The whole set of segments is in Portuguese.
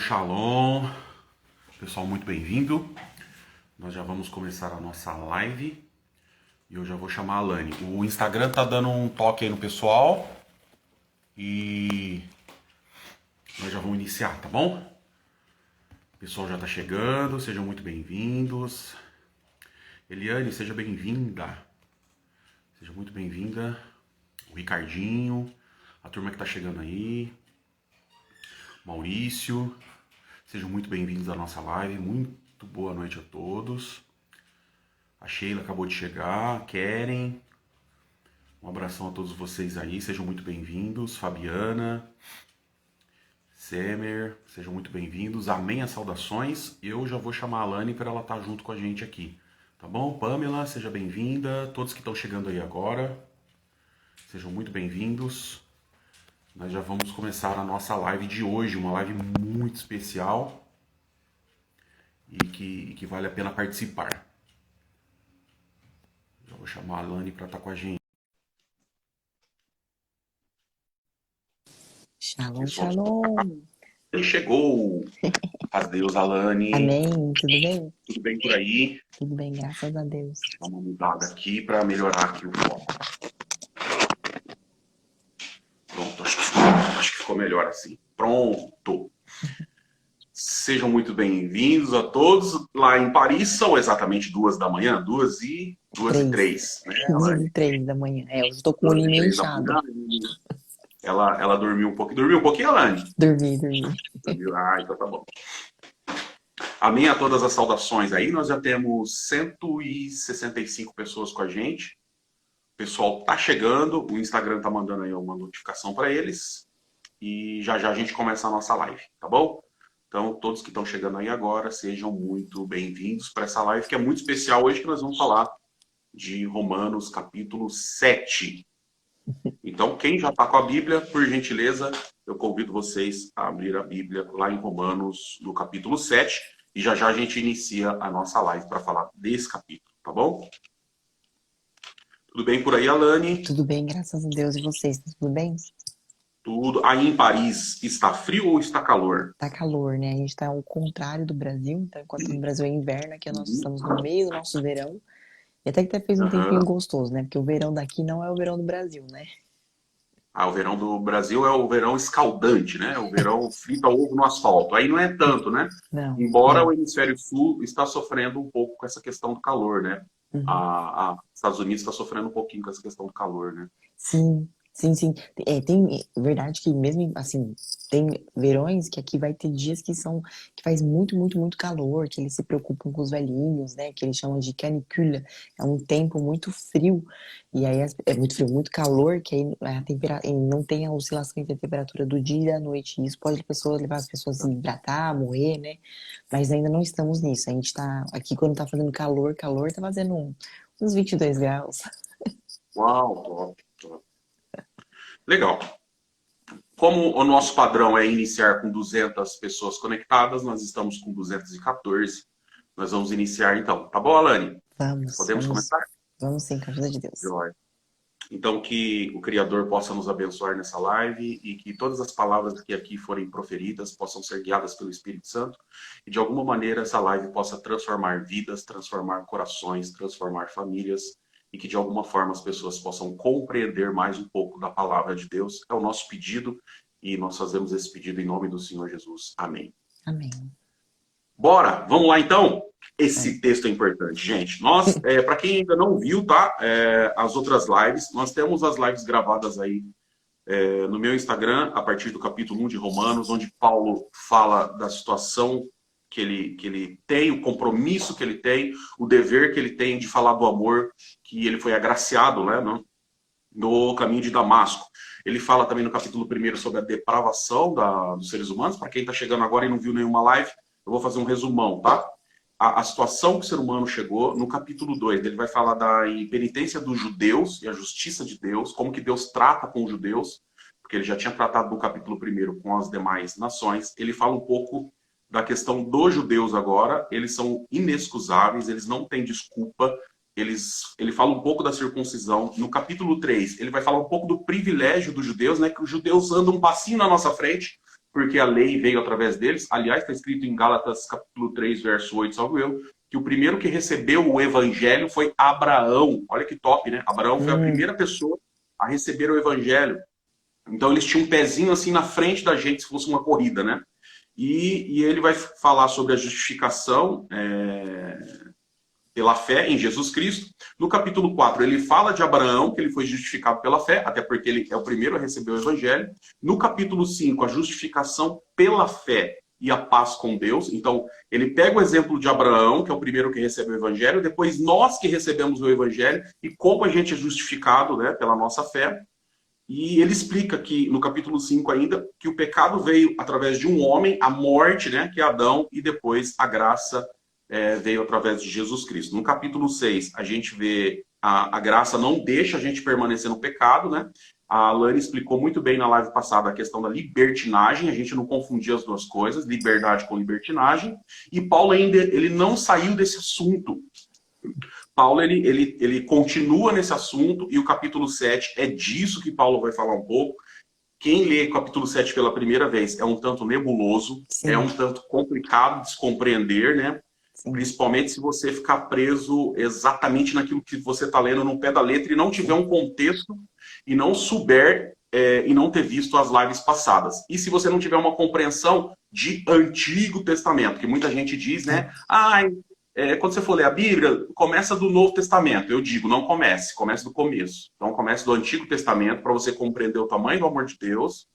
Shalom, pessoal, muito bem-vindo. Nós já vamos começar a nossa live e eu já vou chamar a Alane. O Instagram tá dando um toque aí no pessoal e nós já vamos iniciar, tá bom? O pessoal já tá chegando, sejam muito bem-vindos. Eliane, seja bem-vinda. Seja muito bem-vinda. O Ricardinho, a turma que tá chegando aí. Maurício, sejam muito bem-vindos à nossa live. Muito boa noite a todos. A Sheila acabou de chegar. Keren, um abração a todos vocês aí. Sejam muito bem-vindos. Fabiana, Semer, sejam muito bem-vindos. Amém as saudações. Eu já vou chamar a Alane para ela estar junto com a gente aqui. Tá bom? Pamela, seja bem-vinda. Todos que estão chegando aí agora, sejam muito bem-vindos. Nós já vamos começar a nossa live de hoje, uma live muito especial e que vale a pena participar. Já vou chamar a Alane para estar com a gente. Shalom, shalom. Ele chegou! Paz Deus, Alane. Amém, tudo bem? Tudo bem por aí? Tudo bem, graças a Deus. Dá uma mudada aqui para melhorar aqui o foco. Pronto, acho que ficou melhor assim. Pronto! Sejam muito bem-vindos a todos. Lá em Paris são exatamente 2 da manhã, 2h03, né, Alane? 2h03 da manhã. Eu estou com o olho meio inchado. Ela dormiu um pouquinho. Dormiu um pouquinho, Alane? Dormi. Dormiu. Ah, então tá bom. Amém a todas as saudações aí. Nós já temos 165 pessoas com a gente. O pessoal tá chegando. O Instagram tá mandando aí uma notificação para eles. E já a gente começa a nossa live, tá bom? Então, todos que estão chegando aí agora, sejam muito bem-vindos para essa live que é muito especial hoje, que nós vamos falar de Romanos capítulo 7. Então, quem já está com a Bíblia, por gentileza, eu convido vocês a abrir a Bíblia lá em Romanos, no capítulo 7, e já a gente inicia a nossa live para falar desse capítulo, tá bom? Tudo bem por aí, Alane? Tudo bem, graças a Deus. E vocês, tudo bem? Tudo. Aí em Paris, está frio ou está calor? Tá calor, né? A gente tá ao contrário do Brasil. Então, enquanto no Brasil é inverno, aqui nós estamos no meio do nosso verão. E até que até fez um tempinho gostoso, né? Porque o verão daqui não é o verão do Brasil, né? Ah, o verão do Brasil é o verão escaldante, né? O verão frita ovo no asfalto. Aí não é tanto, né? Não. Embora o hemisfério sul está sofrendo um pouco com essa questão do calor, né? Os Estados Unidos está sofrendo um pouquinho com essa questão do calor, né? Sim. Tem verdade que mesmo assim, tem verões que aqui vai ter dias que faz muito calor, que eles se preocupam com os velhinhos, né? Que eles chamam de canicule, é um tempo muito frio, e aí é muito frio, muito calor, que aí e não tem a oscilação entre a temperatura do dia e da noite. E isso pode levar as pessoas a se hidratar, morrer, né? Mas ainda não estamos nisso. A gente tá aqui quando tá fazendo calor, tá fazendo uns 22 graus. Uau, top. Legal. Como o nosso padrão é iniciar com 200 pessoas conectadas, nós estamos com 214. Nós vamos iniciar então. Tá bom, Alane? Podemos começar? Vamos sim, com a ajuda de Deus. Então, que o Criador possa nos abençoar nessa live e que todas as palavras que aqui forem proferidas possam ser guiadas pelo Espírito Santo e, de alguma maneira, essa live possa transformar vidas, transformar corações, transformar famílias e que, de alguma forma, as pessoas possam compreender mais um pouco da palavra de Deus. É o nosso pedido e nós fazemos esse pedido em nome do Senhor Jesus. Amém. Amém. Bora, vamos lá então? Esse texto é importante, gente. Nós, para quem ainda não viu, tá? As outras lives, nós temos as lives gravadas aí no meu Instagram, a partir do capítulo 1 de Romanos, onde Paulo fala da situação que ele tem, o compromisso que ele tem, o dever que ele tem de falar do amor, que ele foi agraciado, né, no caminho de Damasco. Ele fala também no capítulo 1 sobre a depravação dos seres humanos. Para quem está chegando agora e não viu nenhuma live, eu vou fazer um resumão, tá? A situação que o ser humano chegou, no capítulo 2, ele vai falar da impenitência dos judeus e a justiça de Deus, como que Deus trata com os judeus, porque ele já tinha tratado no capítulo 1 com as demais nações. Ele fala um pouco da questão dos judeus agora. Eles são inexcusáveis, eles não têm desculpa. Ele fala um pouco da circuncisão. No capítulo 3, ele vai falar um pouco do privilégio dos judeus, né? Que os judeus andam um passinho na nossa frente, porque a lei veio através deles. Aliás, está escrito em Gálatas capítulo 3, verso 8, salvo eu, que o primeiro que recebeu o evangelho foi Abraão. Olha que top, né? Abraão foi a primeira pessoa a receber o evangelho. Então eles tinham um pezinho assim na frente da gente, se fosse uma corrida, né? E ele vai falar sobre a justificação pela fé em Jesus Cristo. No capítulo 4, ele fala de Abraão, que ele foi justificado pela fé, até porque ele é o primeiro a receber o evangelho. No capítulo 5, a justificação pela fé e a paz com Deus. Então, ele pega o exemplo de Abraão, que é o primeiro que recebeu o evangelho, depois nós que recebemos o evangelho e como a gente é justificado, né, pela nossa fé. E ele explica que, no capítulo 5 ainda, que o pecado veio através de um homem, a morte, né, que é Adão, e depois a graça veio através de Jesus Cristo. No capítulo 6, a gente vê a graça não deixa a gente permanecer no pecado, né? A Lani explicou muito bem na live passada a questão da libertinagem, a gente não confundir as duas coisas, liberdade com libertinagem. E Paulo ainda ele não saiu desse assunto. Paulo ele continua nesse assunto e o capítulo 7 é disso que Paulo vai falar um pouco. Quem lê o capítulo 7 pela primeira vez é um tanto nebuloso, Sim. é um tanto complicado de se compreender, né? Sim. Principalmente se você ficar preso exatamente naquilo que você está lendo no pé da letra e não tiver um contexto e não souber e não ter visto as lives passadas. E se você não tiver uma compreensão de Antigo Testamento, que muita gente diz, né? Quando você for ler a Bíblia, começa do Novo Testamento. Eu digo, não comece, comece do começo. Então comece do Antigo Testamento para você compreender o tamanho do amor de Deus,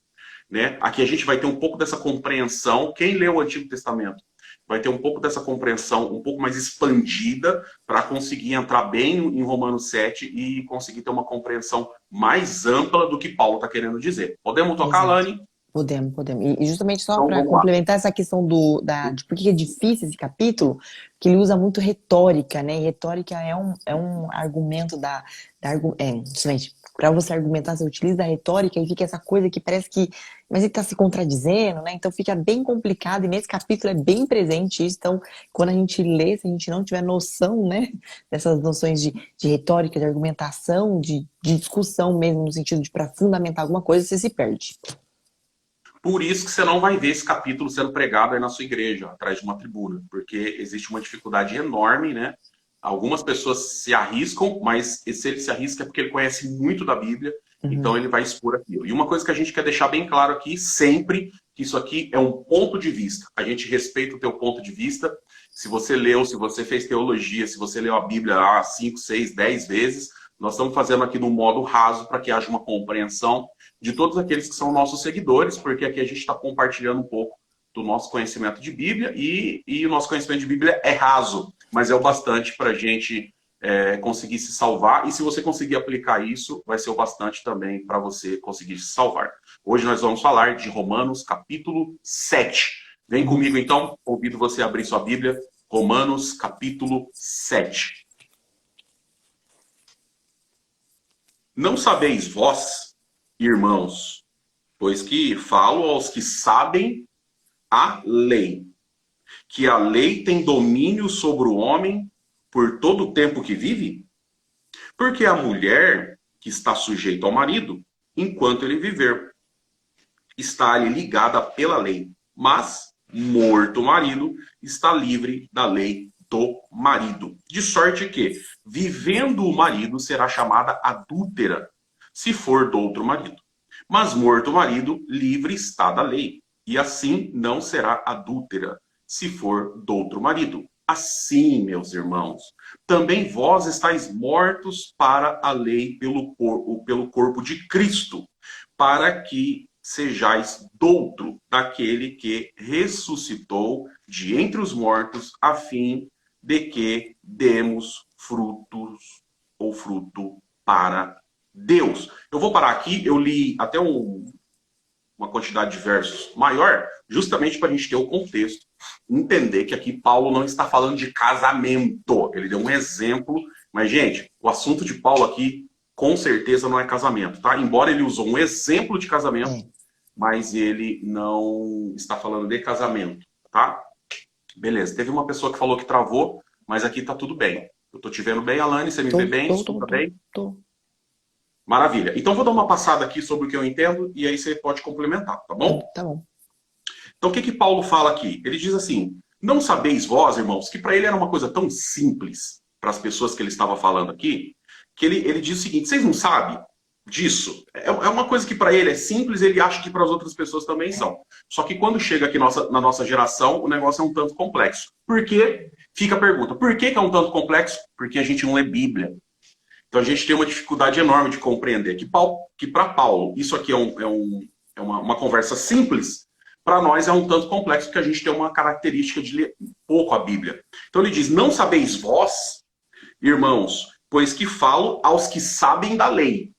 né? Aqui a gente vai ter um pouco dessa compreensão. Quem leu o Antigo Testamento vai ter um pouco dessa compreensão um pouco mais expandida para conseguir entrar bem em Romanos 7 e conseguir ter uma compreensão mais ampla do que Paulo está querendo dizer. Podemos tocar, Exato. Lani? Podemos. E justamente só Então, para vamos lá. complementar essa questão de por que é difícil esse capítulo, que ele usa muito retórica, né? E retórica é um argumento justamente, para você argumentar, você utiliza a retórica e fica essa coisa que parece que, mas ele está se contradizendo, né? Então fica bem complicado e nesse capítulo é bem presente isso. Então, quando a gente lê, se a gente não tiver noção, né, dessas noções de retórica, de argumentação, de discussão mesmo, no sentido de para fundamentar alguma coisa, você se perde. Por isso que você não vai ver esse capítulo sendo pregado aí na sua igreja, atrás de uma tribuna, porque existe uma dificuldade enorme, né? Algumas pessoas se arriscam, mas se ele se arrisca é porque ele conhece muito da Bíblia, então ele vai expor aquilo. E uma coisa que a gente quer deixar bem claro aqui, sempre, que isso aqui é um ponto de vista. A gente respeita o teu ponto de vista. Se você leu, se você fez teologia, se você leu a Bíblia 5, 6, 10 vezes, nós estamos fazendo aqui no modo raso para que haja uma compreensão de todos aqueles que são nossos seguidores, porque aqui a gente está compartilhando um pouco do nosso conhecimento de Bíblia e o nosso conhecimento de Bíblia é raso, mas é o bastante para a gente conseguir se salvar. E se você conseguir aplicar isso, vai ser o bastante também para você conseguir se salvar. Hoje nós vamos falar de Romanos capítulo 7. Vem comigo então, convido você a abrir sua Bíblia, Romanos capítulo 7. Não sabeis vós, irmãos, pois que falo aos que sabem a lei, que a lei tem domínio sobre o homem por todo o tempo que vive? Porque a mulher que está sujeita ao marido, enquanto ele viver, está ali ligada pela lei, mas, morto o marido, está livre da lei do marido. De sorte que, vivendo o marido, será chamada adúltera, se for do outro marido. Mas morto o marido, livre está da lei, e assim não será adúltera, se for do outro marido. Assim, meus irmãos, também vós estáis mortos para a lei pelo corpo de Cristo, para que sejais doutro daquele que ressuscitou de entre os mortos, a fim de que demos fruto para Deus. Eu vou parar aqui, eu li até uma quantidade de versos maior, justamente para a gente ter o contexto, entender que aqui Paulo não está falando de casamento. Ele deu um exemplo, mas, gente, o assunto de Paulo aqui, com certeza, não é casamento, tá? Embora ele usou um exemplo de casamento, mas ele não está falando de casamento, tá? Beleza, teve uma pessoa que falou que travou, mas aqui tá tudo bem. Eu tô te vendo bem, Alane, você me vê bem? Escuta bem? Tô. Maravilha. Então vou dar uma passada aqui sobre o que eu entendo e aí você pode complementar, tá bom? Tá bom. Então, o que que Paulo fala aqui? Ele diz assim, não sabeis vós, irmãos, que para ele era uma coisa tão simples, para as pessoas que ele estava falando aqui, que ele diz o seguinte, vocês não sabem disso? É uma coisa que para ele é simples, ele acha que para as outras pessoas também são. Só que quando chega aqui na nossa geração, o negócio é um tanto complexo. Por quê? Fica a pergunta, por que que é um tanto complexo? Porque a gente não lê Bíblia. Então a gente tem uma dificuldade enorme de compreender que para Paulo isso aqui é uma conversa simples, para nós é um tanto complexo, porque a gente tem uma característica de ler pouco a Bíblia. Então ele diz, não sabeis vós, irmãos, pois que falo aos que sabem da lei.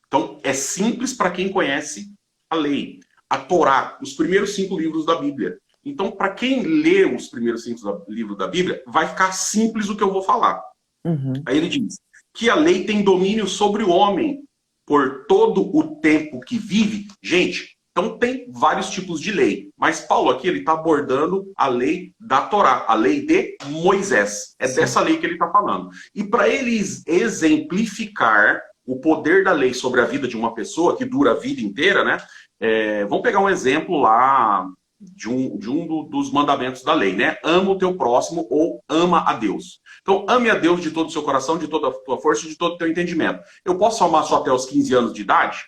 Então é simples para quem conhece a lei, a Torá, os primeiros 5 livros da Bíblia. Então para quem lê os primeiros 5 livros da Bíblia, vai ficar simples o que eu vou falar. Uhum. Aí ele diz que a lei tem domínio sobre o homem por todo o tempo que vive. Gente, então tem vários tipos de lei. Mas Paulo aqui ele está abordando a lei da Torá, a lei de Moisés. É dessa lei que ele está falando. E para ele exemplificar o poder da lei sobre a vida de uma pessoa, que dura a vida inteira, né? Vamos pegar um exemplo lá dos mandamentos da lei, né? Ama o teu próximo ou ama a Deus. Então, ame a Deus de todo o seu coração, de toda a tua força, de todo o teu entendimento. Eu posso amar só até os 15 anos de idade?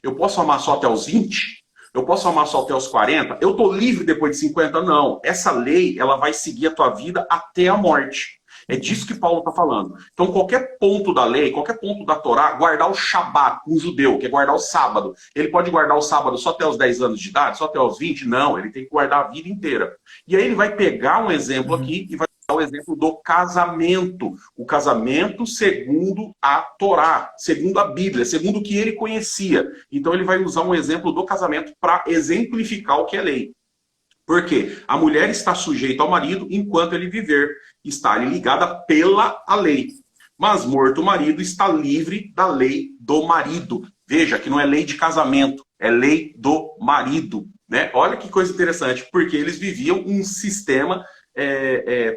Eu posso amar só até os 20? Eu posso amar só até os 40? Eu estou livre depois de 50? Não. Essa lei, ela vai seguir a tua vida até a morte. É disso que Paulo está falando. Então, qualquer ponto da lei, qualquer ponto da Torá, guardar o Shabat, um judeu, que é guardar o sábado. Ele pode guardar o sábado só até os 10 anos de idade, só até os 20? Não, ele tem que guardar a vida inteira. E aí ele vai pegar um exemplo aqui e vai dar o exemplo do casamento. O casamento segundo a Torá, segundo a Bíblia, segundo o que ele conhecia. Então ele vai usar um exemplo do casamento para exemplificar o que é lei. Porque a mulher está sujeita ao marido enquanto ele viver, está ali ligada pela a lei. Mas morto o marido está livre da lei do marido. Veja que não é lei de casamento, é lei do marido. Né? Olha que coisa interessante, porque eles viviam um sistema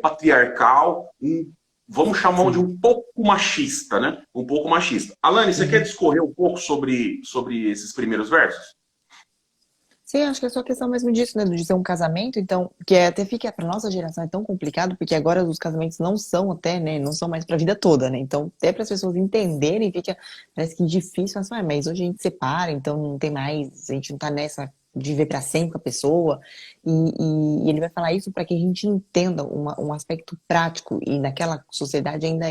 patriarcal, vamos chamar de um pouco machista, né? Um pouco machista. Alane, você quer discorrer um pouco sobre esses primeiros versos? Sim, acho que é só questão mesmo disso, né? De ser um casamento, então, que até fica para nossa geração é tão complicado, porque agora os casamentos não são até, né? Não são mais para a vida toda, né? Então, até para as pessoas entenderem, parece que difícil, mas hoje a gente separa, então não tem mais, a gente não tá nessa de viver para sempre com a pessoa, e ele vai falar isso para que a gente entenda um aspecto prático, e naquela sociedade ainda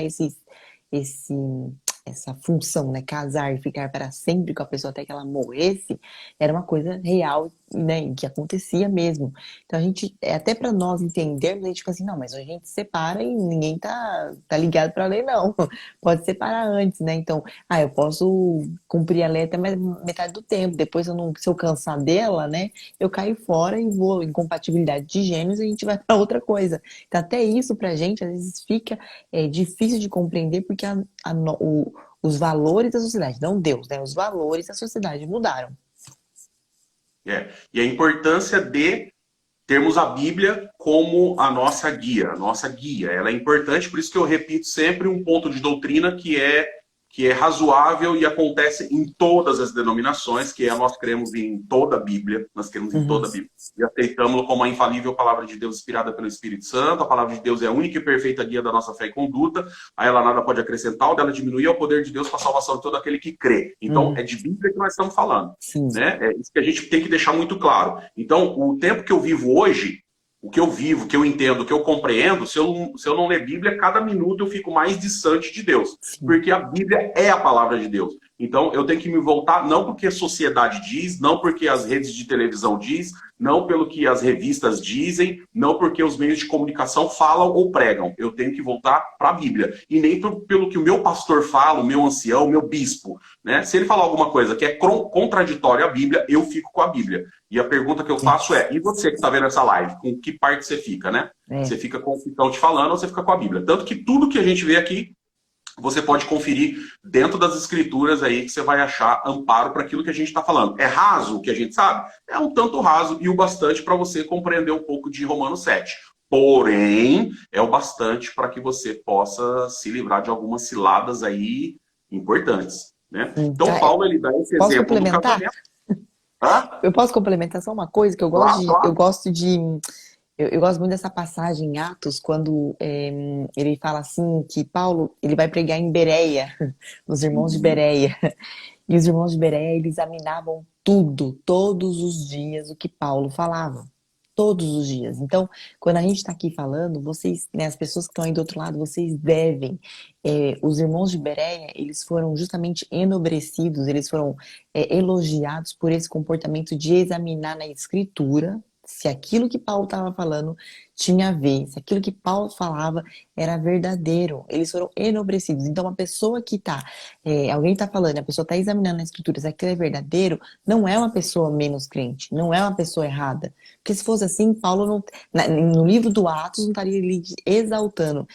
essa função, né, casar e ficar para sempre com a pessoa até que ela morresse, era uma coisa real, né, que acontecia mesmo. Então a gente, até para nós entendermos, a gente fica assim, não, mas a gente separa e ninguém tá ligado para a lei, não. Pode separar antes, né? Então, eu posso cumprir a lei até metade do tempo, depois se eu cansar dela, né, eu caio fora e vou em compatibilidade de gêneros e a gente vai para outra coisa. Então até isso pra gente, às vezes fica difícil de compreender, porque os valores da sociedade, não Deus, né? Os valores da sociedade mudaram. E a importância de termos a Bíblia como a nossa guia. Ela é importante, por isso que eu repito sempre um ponto de doutrina que é razoável e acontece em todas as denominações, que nós cremos em toda a Bíblia, nós cremos em toda a Bíblia. E aceitamos-la como a infalível palavra de Deus inspirada pelo Espírito Santo. A palavra de Deus é a única e perfeita guia da nossa fé e conduta. A ela nada pode acrescentar, ou dela diminuir ao poder de Deus para a salvação de todo aquele que crê. Então, é de Bíblia que nós estamos falando. Né? É isso que a gente tem que deixar muito claro. Então, o tempo que eu vivo hoje, o que eu vivo, o que eu entendo, o que eu compreendo, se eu não ler Bíblia, cada minuto eu fico mais distante de Deus. Porque a Bíblia é a palavra de Deus. Então eu tenho que me voltar, não porque a sociedade diz, não porque as redes de televisão diz, não pelo que as revistas dizem, não porque os meios de comunicação falam ou pregam. Eu tenho que voltar para a Bíblia. E nem pelo que o meu pastor fala, o meu ancião, o meu bispo. Né? Se ele falar alguma coisa que é contraditória à Bíblia, eu fico com a Bíblia. E a pergunta que eu faço é, e você que está vendo essa live, com que parte você fica, né? Você fica com o que estão te falando ou você fica com a Bíblia? Tanto que tudo que a gente vê aqui, você pode conferir dentro das escrituras aí que você vai achar amparo para aquilo que a gente está falando. É raso o que a gente sabe? É um tanto raso e o bastante para você compreender um pouco de Romanos 7. Porém, é o bastante para que você possa se livrar de algumas ciladas aí importantes. Né? Então, Paulo ele dá esse exemplo do casamento. Hã? Eu posso complementar só uma coisa que Claro, eu claro. gosto de, eu gosto muito dessa passagem em Atos, quando ele fala assim que Paulo ele vai pregar em Bereia, nos irmãos de Uhum. Bereia. E os irmãos de Bereia, eles examinavam tudo, todos os dias, o que Paulo falava. Todos os dias. Então, quando a gente está aqui falando, vocês, né, as pessoas que estão aí do outro lado, vocês devem. Os irmãos de Bereia, eles foram justamente enobrecidos, eles foram elogiados por esse comportamento de examinar na Escritura se aquilo que Paulo estava falando tinha a ver, se aquilo que Paulo falava era verdadeiro. Eles foram enobrecidos. Então, uma pessoa que está alguém está falando, a pessoa está examinando a escritura, se aquilo é verdadeiro, não é uma pessoa menos crente, não é uma pessoa errada. Porque se fosse assim, Paulo não, no livro do Atos não estaria ali exaltando,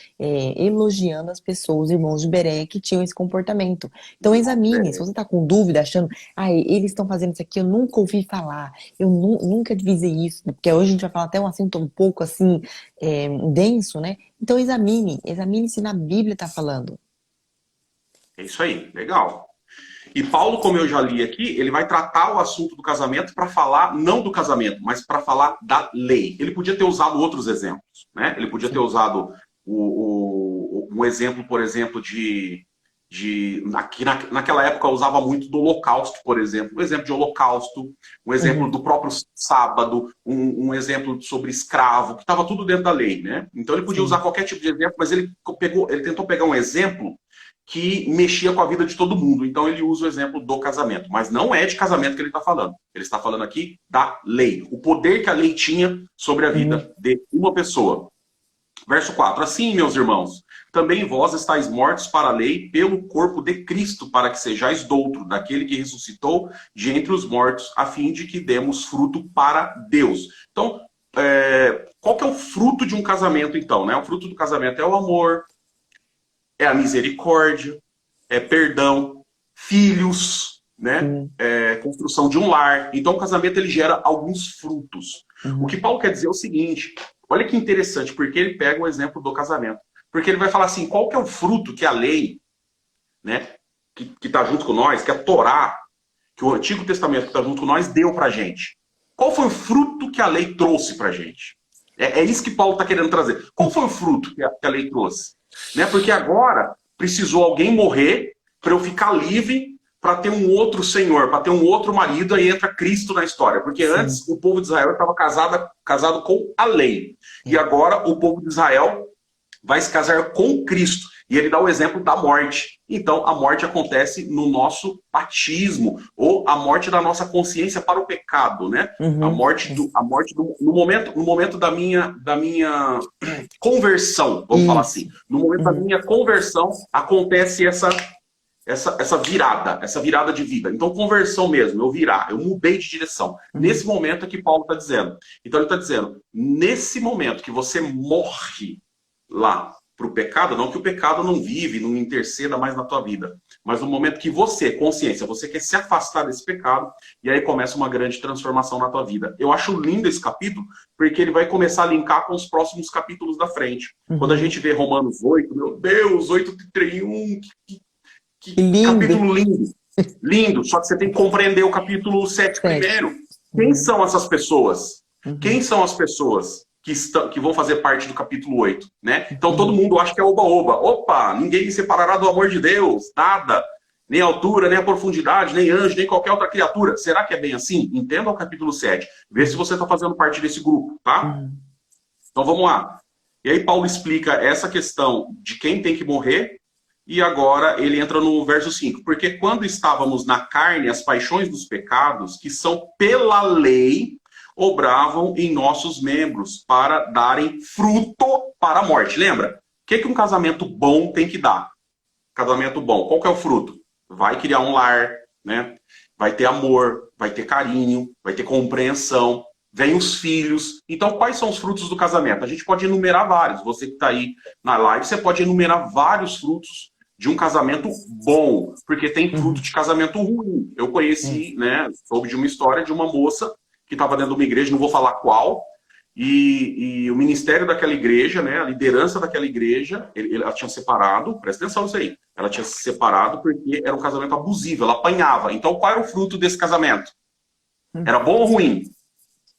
elogiando as pessoas, os irmãos de Bereia que tinham esse comportamento. Então examine, se você está com dúvida, achando, eles estão fazendo isso aqui, eu nunca ouvi falar, eu nunca visei isso, porque hoje a gente vai falar até um assunto um pouco assim, denso, né? Então examine se na Bíblia está falando. É isso aí, legal. E Paulo, como eu já li aqui, ele vai tratar o assunto do casamento para falar não do casamento, mas para falar da lei. Ele podia ter usado outros exemplos, né? Ele podia ter Sim. usado um exemplo, por exemplo, naquela época usava muito do holocausto, por exemplo. Um exemplo de holocausto, um exemplo Uhum. do próprio sábado, um exemplo sobre escravo, que estava tudo dentro da lei, né? Então ele podia usar Sim. qualquer tipo de exemplo, mas ele tentou pegar um exemplo que mexia com a vida de todo mundo. Então ele usa o exemplo do casamento. Mas não é de casamento que ele está falando. Ele está falando aqui da lei. O poder que a lei tinha sobre a Uhum. vida de uma pessoa. Verso 4. Assim, meus irmãos, também vós estáis mortos para a lei pelo corpo de Cristo, para que sejais doutro daquele que ressuscitou de entre os mortos, a fim de que demos fruto para Deus. Então, qual que é o fruto de um casamento, então? Né? O fruto do casamento é o amor, é a misericórdia, é perdão, filhos, né? Sim. Construção de um lar. Então o casamento ele gera alguns frutos. O que Uhum. Paulo quer dizer é o seguinte, olha que interessante, porque ele pega o exemplo do casamento. Porque ele vai falar assim, qual que é o fruto que a lei, né, que está junto com nós, que a Torá, que o Antigo Testamento que está junto com nós, deu para a gente. Qual foi o fruto que a lei trouxe para a gente? É isso que Paulo está querendo trazer. Qual foi o fruto que a lei trouxe? Né? Porque agora precisou alguém morrer para eu ficar livre para ter um outro senhor, para ter um outro marido, aí entra Cristo na história. Porque Sim. antes o povo de Israel estava casado com a lei. E É. agora o povo de Israel vai se casar com Cristo. E ele dá o exemplo da morte. Então, a morte acontece no nosso batismo, ou a morte da nossa consciência para o pecado, né? A Uhum. morte É. no momento da minha conversão, vamos falar assim. Isso. No momento da Uhum. minha conversão acontece essa virada de vida. Então, conversão mesmo, eu mudei de direção. Uhum. Nesse momento é que Paulo está dizendo. Então, ele está dizendo, nesse momento que você morre lá para o pecado, não que o pecado não vive, não interceda mais na tua vida, mas no momento que você, consciência, você quer se afastar desse pecado, e aí começa uma grande transformação na tua vida. Eu acho lindo esse capítulo, porque ele vai começar a linkar com os próximos capítulos da frente. Quando a Uhum. gente vê Romanos 8, meu Deus, 8:31, Que que lindo. capítulo lindo. Lindo, só que você tem que compreender o capítulo 7 Sete. primeiro. Quem Uhum. são essas pessoas? Quem Uhum. são as pessoas que vão fazer parte do capítulo 8, né? Então todo Uhum. mundo acha que é oba-oba. Opa, ninguém me separará do amor de Deus, nada. Nem a altura, nem a profundidade, nem anjo, nem qualquer outra criatura. Será que é bem assim? Entenda o capítulo 7. Vê se Uhum. você está fazendo parte desse grupo, tá? Uhum. Então vamos lá. E aí Paulo explica essa questão de quem tem que morrer, e agora ele entra no verso 5. Porque quando estávamos na carne, as paixões dos pecados, que são pela lei, obravam em nossos membros para darem fruto para a morte. Lembra? O que um casamento bom tem que dar? Casamento bom. Qual que é o fruto? Vai criar um lar, né? Vai ter amor, vai ter carinho, vai ter compreensão, vem os filhos. Então, quais são os frutos do casamento? A gente pode enumerar vários. Você que está aí na live, você pode enumerar vários frutos de um casamento bom, porque tem fruto Uhum. de casamento ruim. Eu É. conheci, né, soube de uma história de uma moça que estava dentro de uma igreja, não vou falar qual, e o ministério daquela igreja, né, a liderança daquela igreja, ela tinha separado, presta atenção nisso aí, ela tinha se separado porque era um casamento abusivo, ela apanhava. Então, qual era o fruto desse casamento? Era bom ou ruim?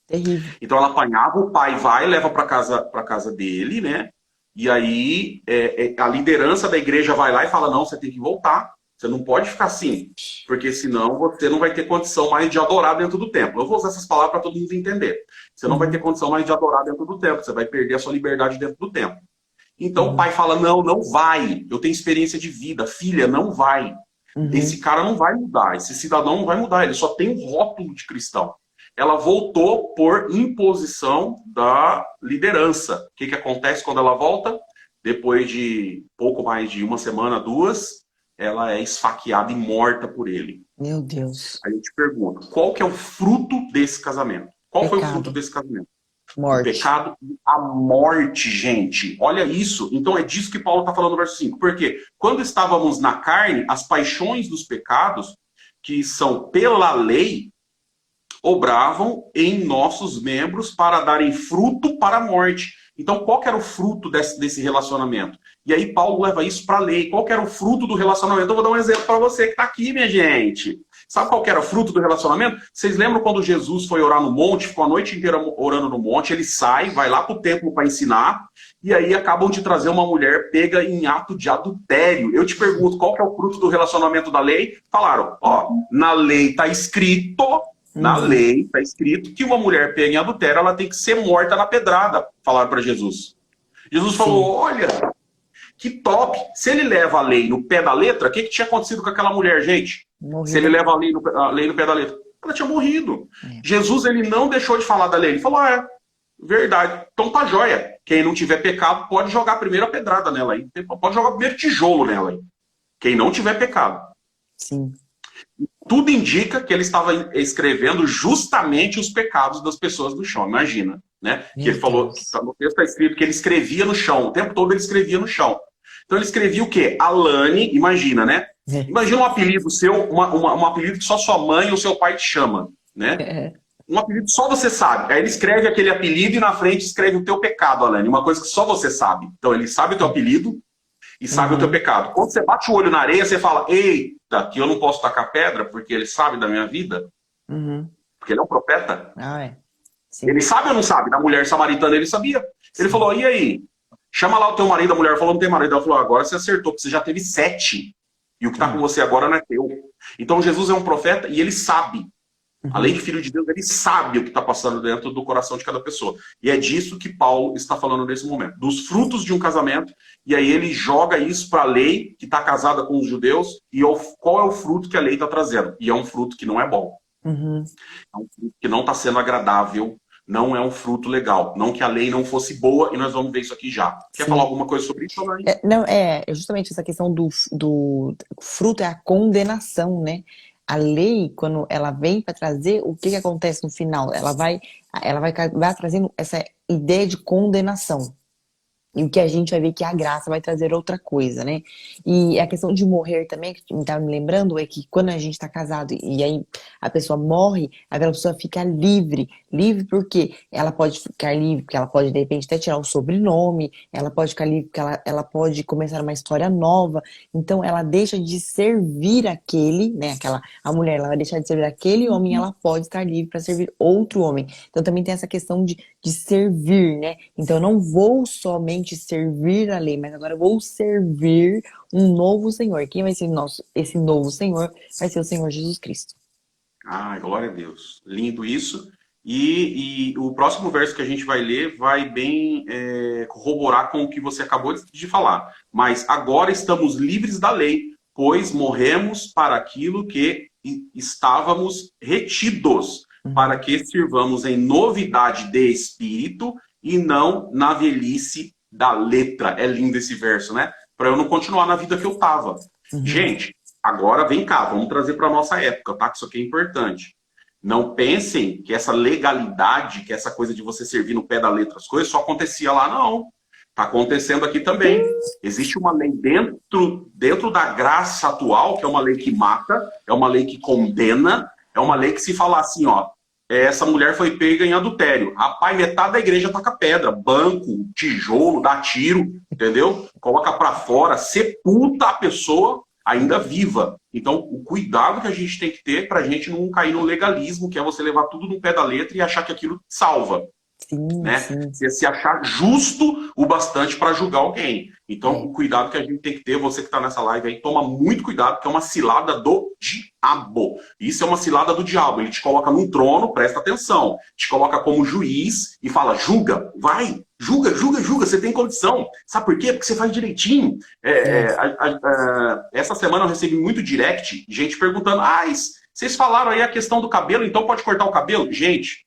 Terrível. Então ela apanhava, o pai vai, leva para casa dele, né? E aí a liderança da igreja vai lá e fala, não, você tem que voltar. Você não pode ficar assim, porque senão você não vai ter condição mais de adorar dentro do templo. Eu vou usar essas palavras para todo mundo entender. Você não vai ter Uhum, condição mais de adorar dentro do templo, você vai perder a sua liberdade dentro do templo. Então o uhum, pai fala, não, não vai. Eu tenho experiência de vida, filha, não vai. Esse uhum, cara não vai mudar, esse cidadão não vai mudar, ele só tem um rótulo de cristão. Ela voltou por imposição da liderança. O que acontece quando ela volta? Depois de pouco mais de uma semana, duas, ela é esfaqueada e morta por ele. meu Deus. Aí eu te pergunto, qual que é o fruto desse casamento? Qual foi o fruto Pecado, desse casamento? O morte. pecado e a morte, gente. Olha isso. Então é disso que Paulo está falando no verso 5. Porque quando estávamos na carne, as paixões dos pecados, que são pela lei, obravam em nossos membros para darem fruto para a morte. Então, qual que era o fruto desse relacionamento? E aí Paulo leva isso para a lei. Qual que era o fruto do relacionamento? Eu vou dar um exemplo para você que está aqui, minha gente. Sabe qual que era o fruto do relacionamento? Vocês lembram quando Jesus foi orar no monte, ficou a noite inteira orando no monte, ele sai, vai lá para o templo para ensinar, e aí acabam de trazer uma mulher pega em ato de adultério. Eu te pergunto, qual que é o fruto do relacionamento da lei? Falaram, ó, na lei está escrito, na Uhum, lei está escrito que uma mulher pega em adultério, ela tem que ser morta na pedrada, falaram para Jesus. Jesus falou, sim, olha, que top. Se ele leva a lei no pé da letra, o que tinha acontecido com aquela mulher, gente? Se ele morrido. leva a lei no pé da letra, ela tinha morrido. É. Jesus, ele não deixou de falar da lei. Ele falou, verdade. Então tá joia. Quem não tiver pecado pode jogar a primeira pedrada nela aí. Pode jogar o primeiro tijolo nela aí. Quem não tiver pecado. Sim. Tudo indica que ele estava escrevendo justamente os pecados das pessoas do chão. Imagina, né? Que Meu ele falou, Deus. no texto está escrito que ele escrevia no chão. O tempo todo ele escrevia no chão. Então ele escrevia o quê? Alane, imagina, né? É. Imagina um apelido seu, um apelido que só sua mãe ou seu pai te chama, né? É. Um apelido que só você sabe. Aí ele escreve aquele apelido e na frente escreve o teu pecado, Alane. Uma coisa que só você sabe. Então ele sabe o teu apelido e sabe o teu Uhum, pecado. Quando você bate o olho na areia, você fala, eita, que eu não posso tacar pedra porque ele sabe da minha vida. uhum. Porque ele é um profeta. Ah, é. Ele Sim, sabe ou não sabe? Da mulher samaritana ele sabia. Ele sim. falou, e aí? Chama lá o teu marido. A mulher falou, não tem marido. Ela falou, agora você acertou, porque você já teve 7. E o que está com É. você agora não é teu. Então Jesus é um profeta e ele sabe. Além Uhum. de filho de Deus, ele sabe o que está passando dentro do coração de cada pessoa. E é disso que Paulo está falando nesse momento. Dos frutos de um casamento. E aí ele joga isso para a lei, que está casada com os judeus. E qual é o fruto que a lei está trazendo? E é um fruto que não é bom. Uhum. É um fruto que não está sendo agradável. Não é um fruto legal. Não que a lei não fosse boa. E nós vamos ver isso aqui já. Quer falar Sim. alguma coisa sobre isso, Alain? Não, é justamente essa questão do fruto é a condenação, né? A lei, quando ela vem para trazer, o que que acontece no final? Vai trazendo essa ideia de condenação. E o que a gente vai ver que a graça vai trazer outra coisa, né? E a questão de morrer também, que me tá me lembrando, é que quando a gente tá casado e aí a pessoa morre, aquela pessoa fica livre. Livre porque ela pode ficar livre, porque ela pode, de repente, até tirar o sobrenome, ela pode ficar livre porque ela pode começar uma história nova. Então, ela deixa de servir aquele, né? A mulher, ela vai deixar de servir aquele homem, ela pode estar livre para servir outro homem. Então, também tem essa questão de servir, né? Então, eu não vou somente servir a lei, mas agora eu vou servir um novo Senhor. Quem vai ser esse novo Senhor? Vai ser o Senhor Jesus Cristo. Ah, glória a Deus. Lindo isso. E o próximo verso que a gente vai ler vai bem corroborar com o que você acabou de falar. Mas agora estamos livres da lei, pois morremos para aquilo que estávamos retidos, para Uhum. que sirvamos em novidade de espírito e não na velhice da letra. É lindo esse verso, né? Para eu não continuar na vida que eu estava. Uhum. Gente, agora vem cá, vamos trazer para a nossa época, tá? Que isso aqui é importante. Não pensem que essa legalidade, que essa coisa de você servir no pé da letra as coisas, só acontecia lá, não. Está acontecendo aqui também. Existe uma lei dentro da graça atual, que é uma lei que mata, é uma lei que condena, é uma lei que se falar assim, ó, essa mulher foi pega em adultério. Rapaz, metade da igreja taca pedra, banco, tijolo, dá tiro, entendeu? Coloca para fora, sepulta a pessoa, ainda viva. Então, o cuidado que a gente tem que ter para a gente não cair no legalismo, que é você levar tudo no pé da letra e achar que aquilo salva, Sim, né? sim. Você se achar justo o bastante para julgar alguém. Então, É. o cuidado que a gente tem que ter, você que está nessa live aí, toma muito cuidado, que é uma cilada do diabo. Isso é uma cilada do diabo. Ele te coloca num trono, presta atenção, te coloca como juiz e fala, julga, vai, julga, julga, julga, você tem condição. Sabe por quê? Porque você faz direitinho. É. Essa semana eu recebi muito direct, gente perguntando, vocês falaram aí a questão do cabelo, então pode cortar o cabelo? Gente,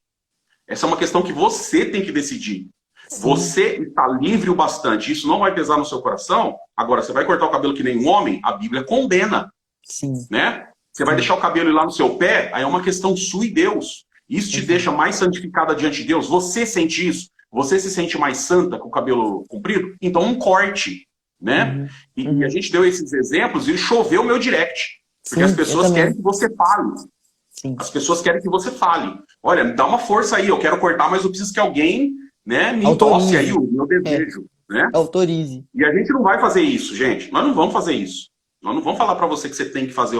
essa é uma questão que você tem que decidir. Sim, Você está livre o bastante, isso não vai pesar no seu coração. Agora, você vai cortar o cabelo que nem um homem, a Bíblia condena, sim, né? Você vai sim. deixar o cabelo ir lá no seu pé, aí é uma questão sua e Deus. Isso te Exato. deixa mais santificada diante de Deus. Você sente isso? Você se sente mais santa com o cabelo comprido? Então, um corte, né? Uhum, E a uhum. gente deu esses exemplos e choveu o meu direct. Porque as Sim, eu pessoas querem também. que você fale. Sim. As pessoas querem que você fale. Olha, me dá uma força aí, eu quero cortar, mas eu preciso que alguém, né, me endosse aí Autorize. o meu É, desejo, né? autorize. E a gente não vai fazer isso, gente. Nós não vamos fazer isso. Nós não vamos falar para você que você tem que fazer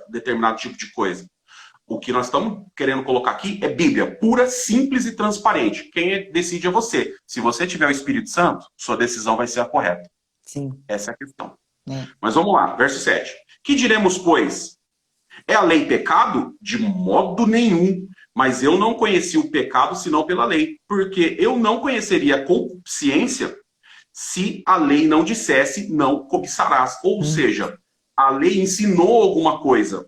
determinado tipo de coisa. O que nós estamos querendo colocar aqui é Bíblia, pura, simples e transparente. Quem decide é você. Se você tiver o Espírito Santo, sua decisão vai ser a correta. Sim, Essa é a questão. né? Mas vamos lá, verso 7. Que diremos, pois? É a lei pecado? De modo nenhum. Mas eu não conheci o pecado senão pela lei. Porque eu não conheceria a concupiscência se a lei não dissesse não cobiçarás. Ou Hum, seja, a lei ensinou alguma coisa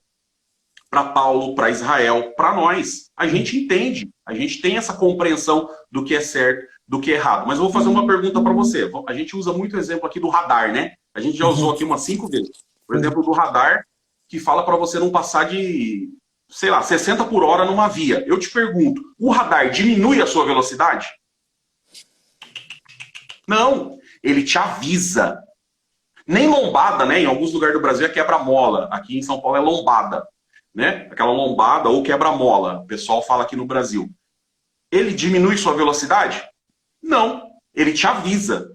para Paulo, para Israel, para nós. A hum, gente entende, a gente tem essa compreensão do que é certo, do que é errado. Mas eu vou fazer uma pergunta para você. A gente usa muito o exemplo aqui do radar, né? A gente já usou uhum. aqui umas 5 vezes. O Sim. exemplo do radar, que fala para você não passar de, sei lá, 60 por hora numa via. Eu te pergunto, o radar diminui a sua velocidade? Não, ele te avisa. Nem lombada, né? Em alguns lugares do Brasil é quebra-mola. Aqui em São Paulo é lombada, né? Aquela lombada ou quebra-mola. O pessoal fala aqui no Brasil. Ele diminui sua velocidade? Não. Ele te avisa.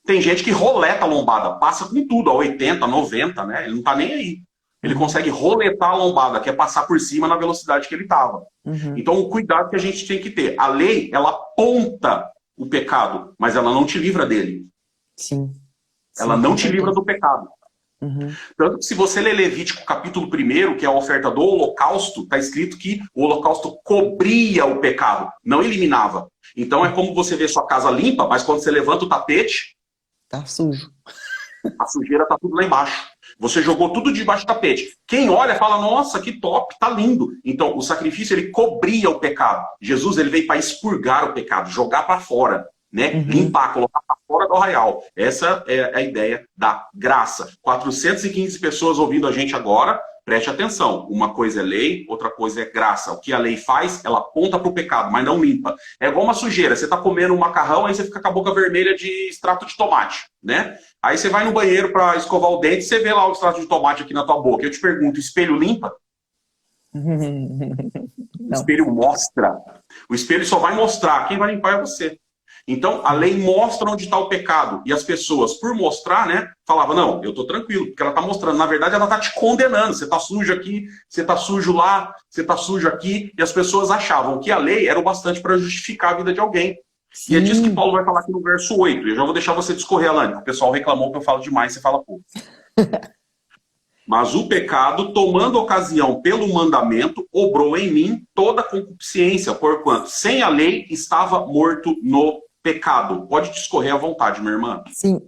Tem gente que roleta a lombada, passa com tudo, a 80, 90, né? Ele não tá nem aí. Ele Uhum, consegue roletar a lombada, que é passar por cima na velocidade que ele estava. uhum. Então, o cuidado que a gente tem que ter. A lei, ela aponta o pecado, mas ela não te livra dele. Sim, Ela sim, não com te livra certeza. do pecado. Uhum, Tanto que se você ler Levítico capítulo 1, que é a oferta do holocausto, está escrito que o holocausto cobria o pecado, não eliminava. Então é como você vê sua casa limpa, mas quando você levanta o tapete, tá sujo. a sujeira está tudo lá embaixo. Você jogou tudo debaixo do tapete. Quem olha fala, nossa, que top, tá lindo. Então o sacrifício ele cobria o pecado. Jesus ele veio para expurgar o pecado, jogar para fora, né? Uhum. Limpar, colocar para fora do arraial. Essa é a ideia da graça. 415 pessoas ouvindo a gente agora. Preste atenção. Uma coisa é lei, outra coisa é graça. O que a lei faz, ela aponta para o pecado, mas não limpa. É igual uma sujeira. Você está comendo um macarrão, aí você fica com a boca vermelha de extrato de tomate, né? Aí você vai no banheiro para escovar o dente, você vê lá o extrato de tomate aqui na tua boca. Eu te pergunto, o espelho limpa? O Não. espelho mostra. O espelho só vai mostrar. Quem vai limpar é você. Então, a lei mostra onde está o pecado. E as pessoas, por mostrar, né, falavam, não, eu estou tranquilo, porque ela está mostrando. Na verdade, ela está te condenando. Você está sujo aqui, você está sujo lá, você está sujo aqui. E as pessoas achavam que a lei era o bastante para justificar a vida de alguém. E é disso que Sim. Paulo vai falar aqui no verso 8. Eu já vou deixar você discorrer, Alane, porque o pessoal reclamou que eu falo demais, você fala pouco. Mas o pecado, tomando ocasião pelo mandamento, obrou em mim toda concupiscência, porquanto sem a lei estava morto no pecado. Pode discorrer à vontade, minha irmã. Sim,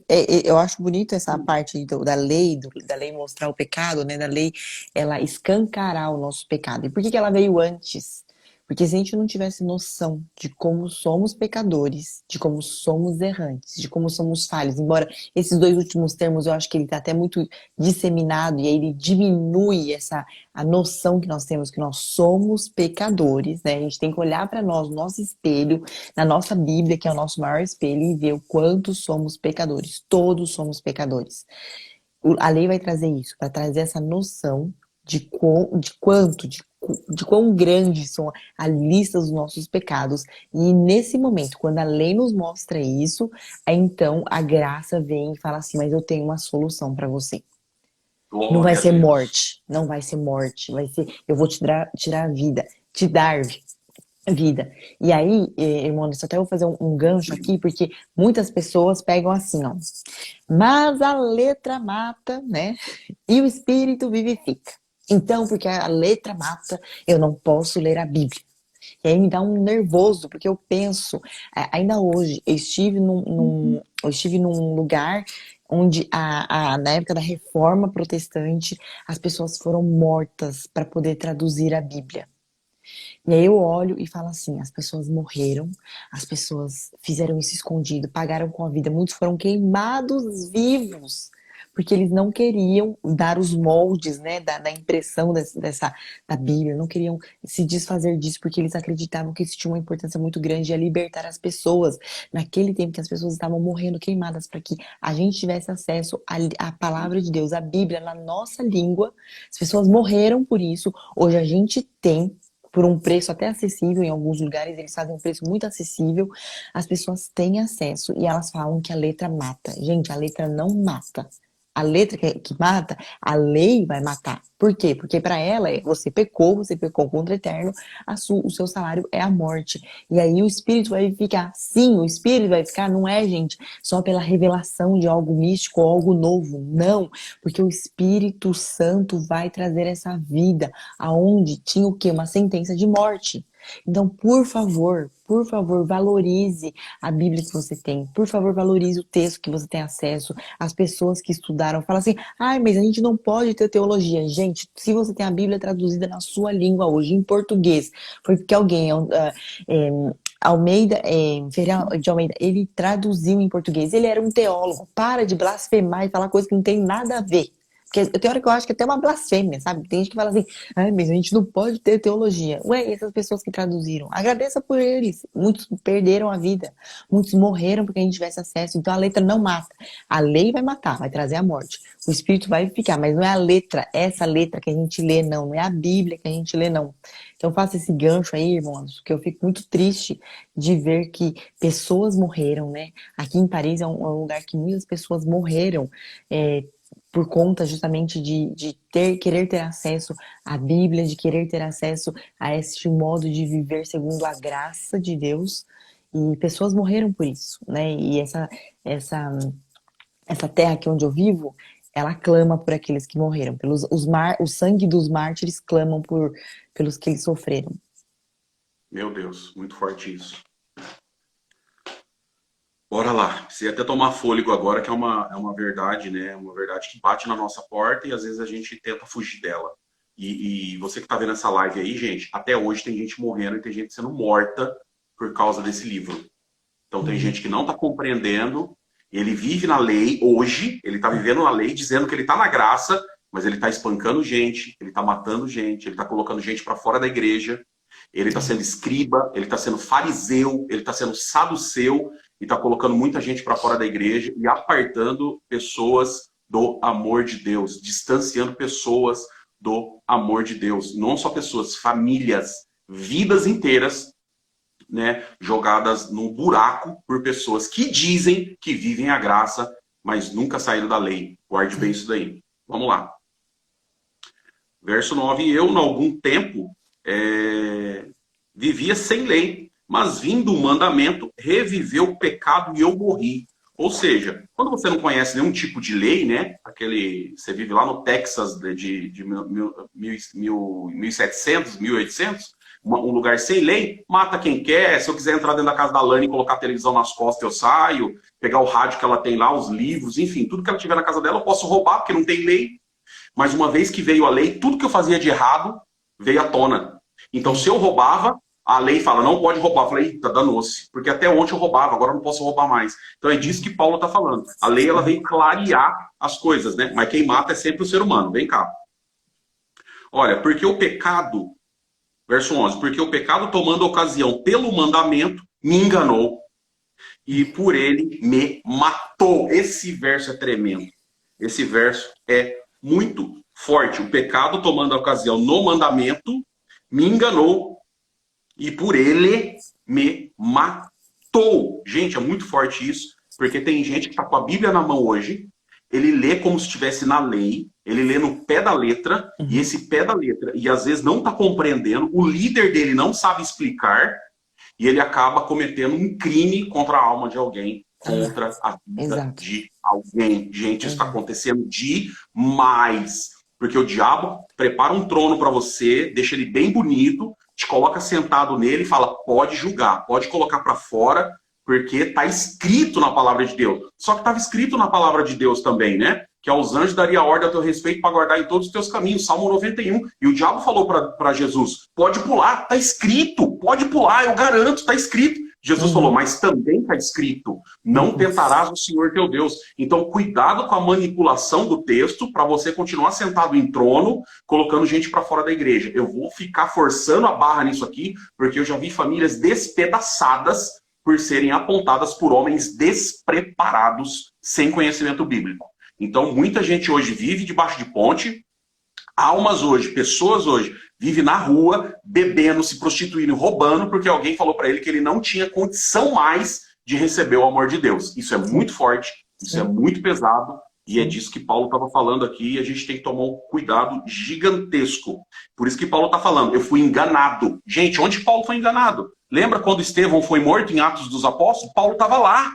eu acho bonito essa parte da lei, da lei mostrar o pecado, né? Da lei, ela escancarar o nosso pecado. E por que que ela veio antes? Porque se a gente não tivesse noção de como somos pecadores, de como somos errantes, de como somos falhos, embora esses dois últimos termos eu acho que ele está até muito disseminado e aí ele diminui a noção que nós temos que nós somos pecadores, né? A gente tem que olhar para nós, no nosso espelho, na nossa Bíblia, que é o nosso maior espelho, e ver o quanto somos pecadores. Todos somos pecadores. A lei vai trazer isso, para trazer essa noção de quão grandes são a lista dos nossos pecados. E nesse momento, quando a lei nos mostra isso, aí então a graça vem e fala assim, mas eu tenho uma solução para você. Não vai Glória a ser Deus. morte, não vai ser morte, vai ser eu vou tirar a vida, te dar vida. E aí, irmão, eu só até vou fazer um gancho aqui, porque muitas pessoas pegam assim, ó. Mas a letra mata, né? E o espírito vivifica. Então, porque a letra mata, eu não posso ler a Bíblia. E aí me dá um nervoso, porque eu penso, ainda hoje, eu estive num lugar onde, na época da Reforma Protestante, as pessoas foram mortas para poder traduzir a Bíblia. E aí eu olho e falo assim, as pessoas morreram, as pessoas fizeram isso escondido, pagaram com a vida, muitos foram queimados vivos, porque eles não queriam dar os moldes, né, da impressão da Bíblia, não queriam se desfazer disso, porque eles acreditavam que isso tinha uma importância muito grande, ia libertar as pessoas, naquele tempo que as pessoas estavam morrendo queimadas, para que a gente tivesse acesso à palavra de Deus, à Bíblia, na nossa língua, as pessoas morreram por isso, hoje a gente tem por um preço até acessível, em alguns lugares eles fazem um preço muito acessível, as pessoas têm acesso e elas falam que a letra mata. Gente, a letra não mata. A letra que mata, a lei vai matar. Por quê? Porque para ela, você pecou contra o eterno, o seu salário é a morte. E aí o espírito vai ficar. Sim, o espírito vai ficar, não é, gente, só pela revelação de algo místico ou algo novo. Não, porque o Espírito Santo vai trazer essa vida aonde tinha o quê? Uma sentença de morte. Então, por favor, valorize a Bíblia que você tem. Por favor, valorize o texto que você tem acesso, as pessoas que estudaram. Fala assim, ai, mas a gente não pode ter teologia. Gente, se você tem a Bíblia traduzida na sua língua hoje, em português, foi porque alguém, Almeida, Ferreira de Almeida, ele traduziu em português. Ele era um teólogo. Para de blasfemar e falar coisa que não tem nada a ver. Porque tem hora que eu acho que é até uma blasfêmia, sabe? Tem gente que fala assim, ai, mas a gente não pode ter teologia. Ué, e essas pessoas que traduziram? Agradeça por eles. Muitos perderam a vida. Muitos morreram porque a gente tivesse acesso. Então a letra não mata. A lei vai matar, vai trazer a morte. O espírito vai ficar, mas não é a letra, essa letra que a gente lê, não. Não é a Bíblia que a gente lê, não. Então faça esse gancho aí, irmãos, porque eu fico muito triste de ver que pessoas morreram, né? Aqui em Paris é um lugar que muitas pessoas morreram, por conta justamente de querer ter acesso à Bíblia, de querer ter acesso a este modo de viver segundo a graça de Deus. E pessoas morreram por isso, né? E essa, essa terra aqui onde eu vivo, ela clama por aqueles que morreram. O sangue dos mártires clamam pelos que eles sofreram. Meu Deus, muito forte isso. Bora lá. Precisa até tomar fôlego agora, que é uma verdade, né? Uma verdade que bate na nossa porta e às vezes a gente tenta fugir dela. E você que está vendo essa live aí, gente, até hoje tem gente morrendo e tem gente sendo morta por causa desse livro. Então tem gente que não está compreendendo, ele vive na lei hoje, ele está vivendo na lei, dizendo que ele está na graça, mas ele está espancando gente, ele está matando gente, ele está colocando gente para fora da igreja, ele está sendo escriba, ele está sendo fariseu, ele está sendo saduceu, e está colocando muita gente para fora da igreja e apartando pessoas do amor de Deus, distanciando pessoas do amor de Deus. Não só pessoas, famílias, vidas inteiras, né, jogadas num buraco por pessoas que dizem que vivem a graça, mas nunca saíram da lei. Guarde bem isso daí. Vamos lá. Verso 9. Eu, em algum tempo, vivia sem lei, mas vindo o mandamento, reviveu o pecado e eu morri. Ou seja, quando você não conhece nenhum tipo de lei, né? Você vive lá no Texas de 1700, 1800, um lugar sem lei, mata quem quer. Se eu quiser entrar dentro da casa da Lani e colocar a televisão nas costas, eu saio, pegar o rádio que ela tem lá, os livros, enfim, tudo que ela tiver na casa dela, eu posso roubar, porque não tem lei. Mas uma vez que veio a lei, tudo que eu fazia de errado veio à tona. Então, se eu roubava, a lei fala, não pode roubar. Eu falei, eita, danou-se. Porque até ontem eu roubava, agora eu não posso roubar mais. Então é disso que Paulo está falando. A lei, ela veio clarear as coisas, né? Mas quem mata é sempre o ser humano. Vem cá. Olha, porque o pecado, verso 11, porque o pecado tomando ocasião pelo mandamento, me enganou. E por ele me matou. Esse verso é tremendo. Esse verso é muito forte. O pecado tomando ocasião no mandamento, me enganou. E por ele me matou. Gente, é muito forte isso, porque tem gente que está com a Bíblia na mão hoje, ele lê como se estivesse na lei, Ele lê no pé da letra, e esse pé da letra, e às vezes não está compreendendo, o líder dele não sabe explicar, e ele acaba cometendo um crime contra a alma de alguém, contra a vida Exato. de alguém. Gente, isso está Exato. acontecendo demais. Porque o diabo prepara um trono para você, deixa ele bem bonito, te coloca sentado nele e fala, pode julgar, pode colocar para fora, porque está escrito na palavra de Deus. Só que estava escrito na palavra de Deus também, né? Que aos anjos daria ordem a teu respeito para guardar em todos os teus caminhos. Salmo 91. E o diabo falou para Jesus, pode pular, está escrito, pode pular, eu garanto, está escrito. Jesus falou, mas também está escrito, não tentarás o Senhor teu Deus. Então, cuidado com a manipulação do texto para você continuar sentado em trono, colocando gente para fora da igreja. Eu vou ficar forçando a barra nisso aqui, porque eu já vi famílias despedaçadas por serem apontadas por homens despreparados, sem conhecimento bíblico. Então, muita gente hoje vive debaixo de ponte, almas hoje, pessoas hoje, vivem na rua, bebendo, se prostituindo, roubando, porque alguém falou para ele que ele não tinha condição mais de receber o amor de Deus. Isso é muito forte, isso é muito pesado, e é disso que Paulo estava falando aqui, e a gente tem que tomar um cuidado gigantesco. Por isso que Paulo está falando, eu fui enganado. Gente, onde Paulo foi enganado? Lembra quando Estevão foi morto em Atos dos Apóstolos? Paulo estava lá.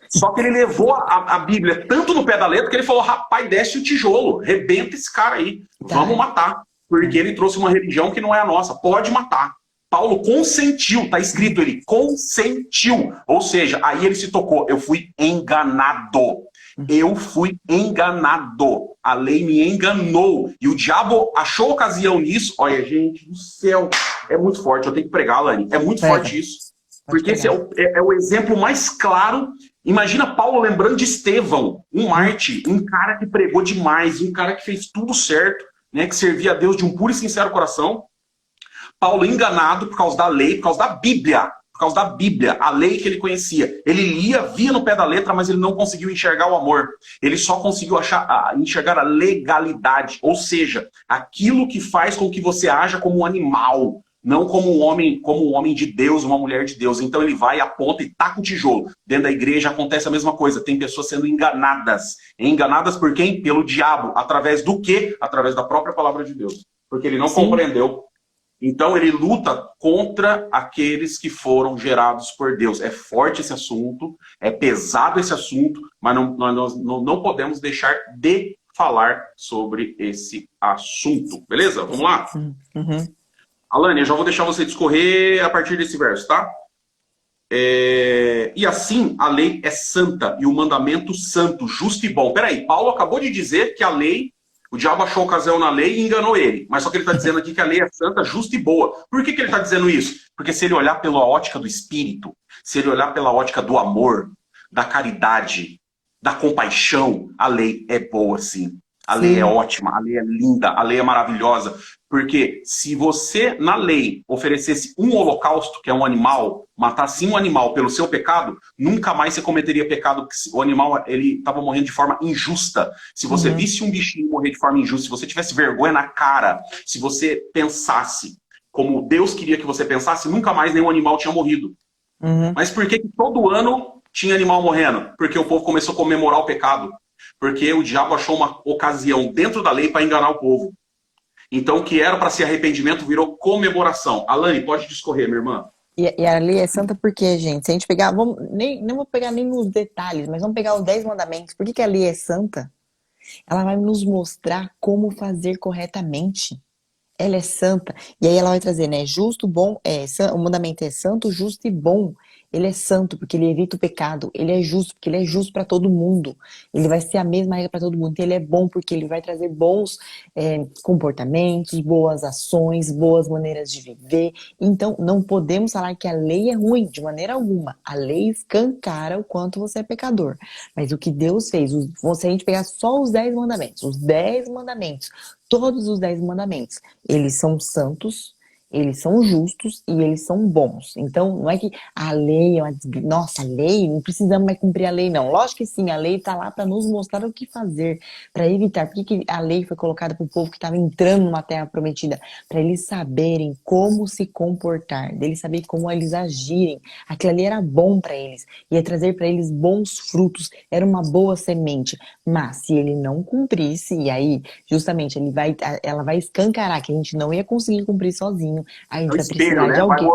Só que ele levou a Bíblia tanto no pé da letra que ele falou, rapaz, desce o tijolo, rebenta esse cara aí, vamos matar. Porque ele trouxe uma religião que não é a nossa, pode matar. Paulo consentiu, está escrito, ele consentiu. Ou seja, aí ele se tocou, eu fui enganado. Eu fui enganado. A lei me enganou. E o diabo achou ocasião nisso. Olha, gente do céu, é muito forte, eu tenho que pregar, Lani. É muito forte isso. Porque esse é o exemplo mais claro. Imagina Paulo lembrando de Estevão, um mártir, um cara que pregou demais, um cara que fez tudo certo, né, que servia a Deus de um puro e sincero coração. Paulo enganado por causa da lei, por causa da Bíblia. Por causa da Bíblia, a lei que ele conhecia. Ele lia, via no pé da letra, mas ele não conseguiu enxergar o amor. Ele só conseguiu enxergar a legalidade. Ou seja, aquilo que faz com que você haja como um animal. Não como um homem de Deus, uma mulher de Deus. Então ele vai, aponta e taca o tijolo. Dentro da igreja acontece a mesma coisa. Tem pessoas sendo enganadas. Enganadas por quem? Pelo diabo. Através do quê? Através da própria palavra de Deus. Porque ele não compreendeu. Então ele luta contra aqueles que foram gerados por Deus. É forte esse assunto, é pesado esse assunto, mas nós não podemos deixar de falar sobre esse assunto. Beleza? Vamos lá? Alane, eu já vou deixar você discorrer a partir desse verso, tá? E assim, a lei é santa e o mandamento santo, justo e bom. Peraí, Paulo acabou de dizer que a lei, o diabo achou ocasião na lei e enganou ele. Mas só que ele está dizendo aqui que a lei é santa, justa e boa. Por que ele está dizendo isso? Porque se ele olhar pela ótica do espírito, se ele olhar pela ótica do amor, da caridade, da compaixão, a lei é boa, sim. A lei é ótima, a lei é linda, a lei é maravilhosa. Porque se você, na lei, oferecesse um holocausto, que é um animal, matasse um animal pelo seu pecado, nunca mais você cometeria pecado, porque o animal ele estava morrendo de forma injusta. Se você visse um bichinho morrer de forma injusta, se você tivesse vergonha na cara, se você pensasse como Deus queria que você pensasse, nunca mais nenhum animal tinha morrido. Mas por que todo ano tinha animal morrendo? Porque o povo começou a comemorar o pecado. Porque o diabo achou uma ocasião dentro da lei para enganar o povo. Então, o que era para ser arrependimento virou comemoração. Alane, pode discorrer, minha irmã. E a lei é santa porque, gente, se a gente pegar, não vou pegar nem os detalhes, mas vamos pegar os 10 mandamentos. Por que a lei é santa? Ela vai nos mostrar como fazer corretamente. Ela é santa. E aí ela vai trazer, né? Justo, bom, o mandamento é santo, justo e bom. Ele é santo porque ele evita o pecado. Ele é justo porque ele é justo para todo mundo. Ele vai ser a mesma regra para todo mundo. Então, ele é bom porque ele vai trazer bons comportamentos, boas ações, boas maneiras de viver. Então, não podemos falar que a lei é ruim, de maneira alguma. A lei escancara o quanto você é pecador. Mas o que Deus fez, se a gente pegar só os 10 mandamentos, todos os 10 mandamentos, eles são santos, eles são justos e eles são bons. Então, não é que a lei é uma nossa, a lei, não precisamos mais cumprir a lei, não. Lógico que sim, a lei está lá para nos mostrar o que fazer, para evitar. Por que a lei foi colocada para o povo que estava entrando numa terra prometida? Para eles saberem como se comportar, deles saberem como eles agirem. Aquilo ali era bom para eles, ia trazer para eles bons frutos, era uma boa semente. Mas se ele não cumprisse, e aí, justamente, ela vai escancarar que a gente não ia conseguir cumprir sozinho, a É gente o vai precisar espelho, de né? alguém.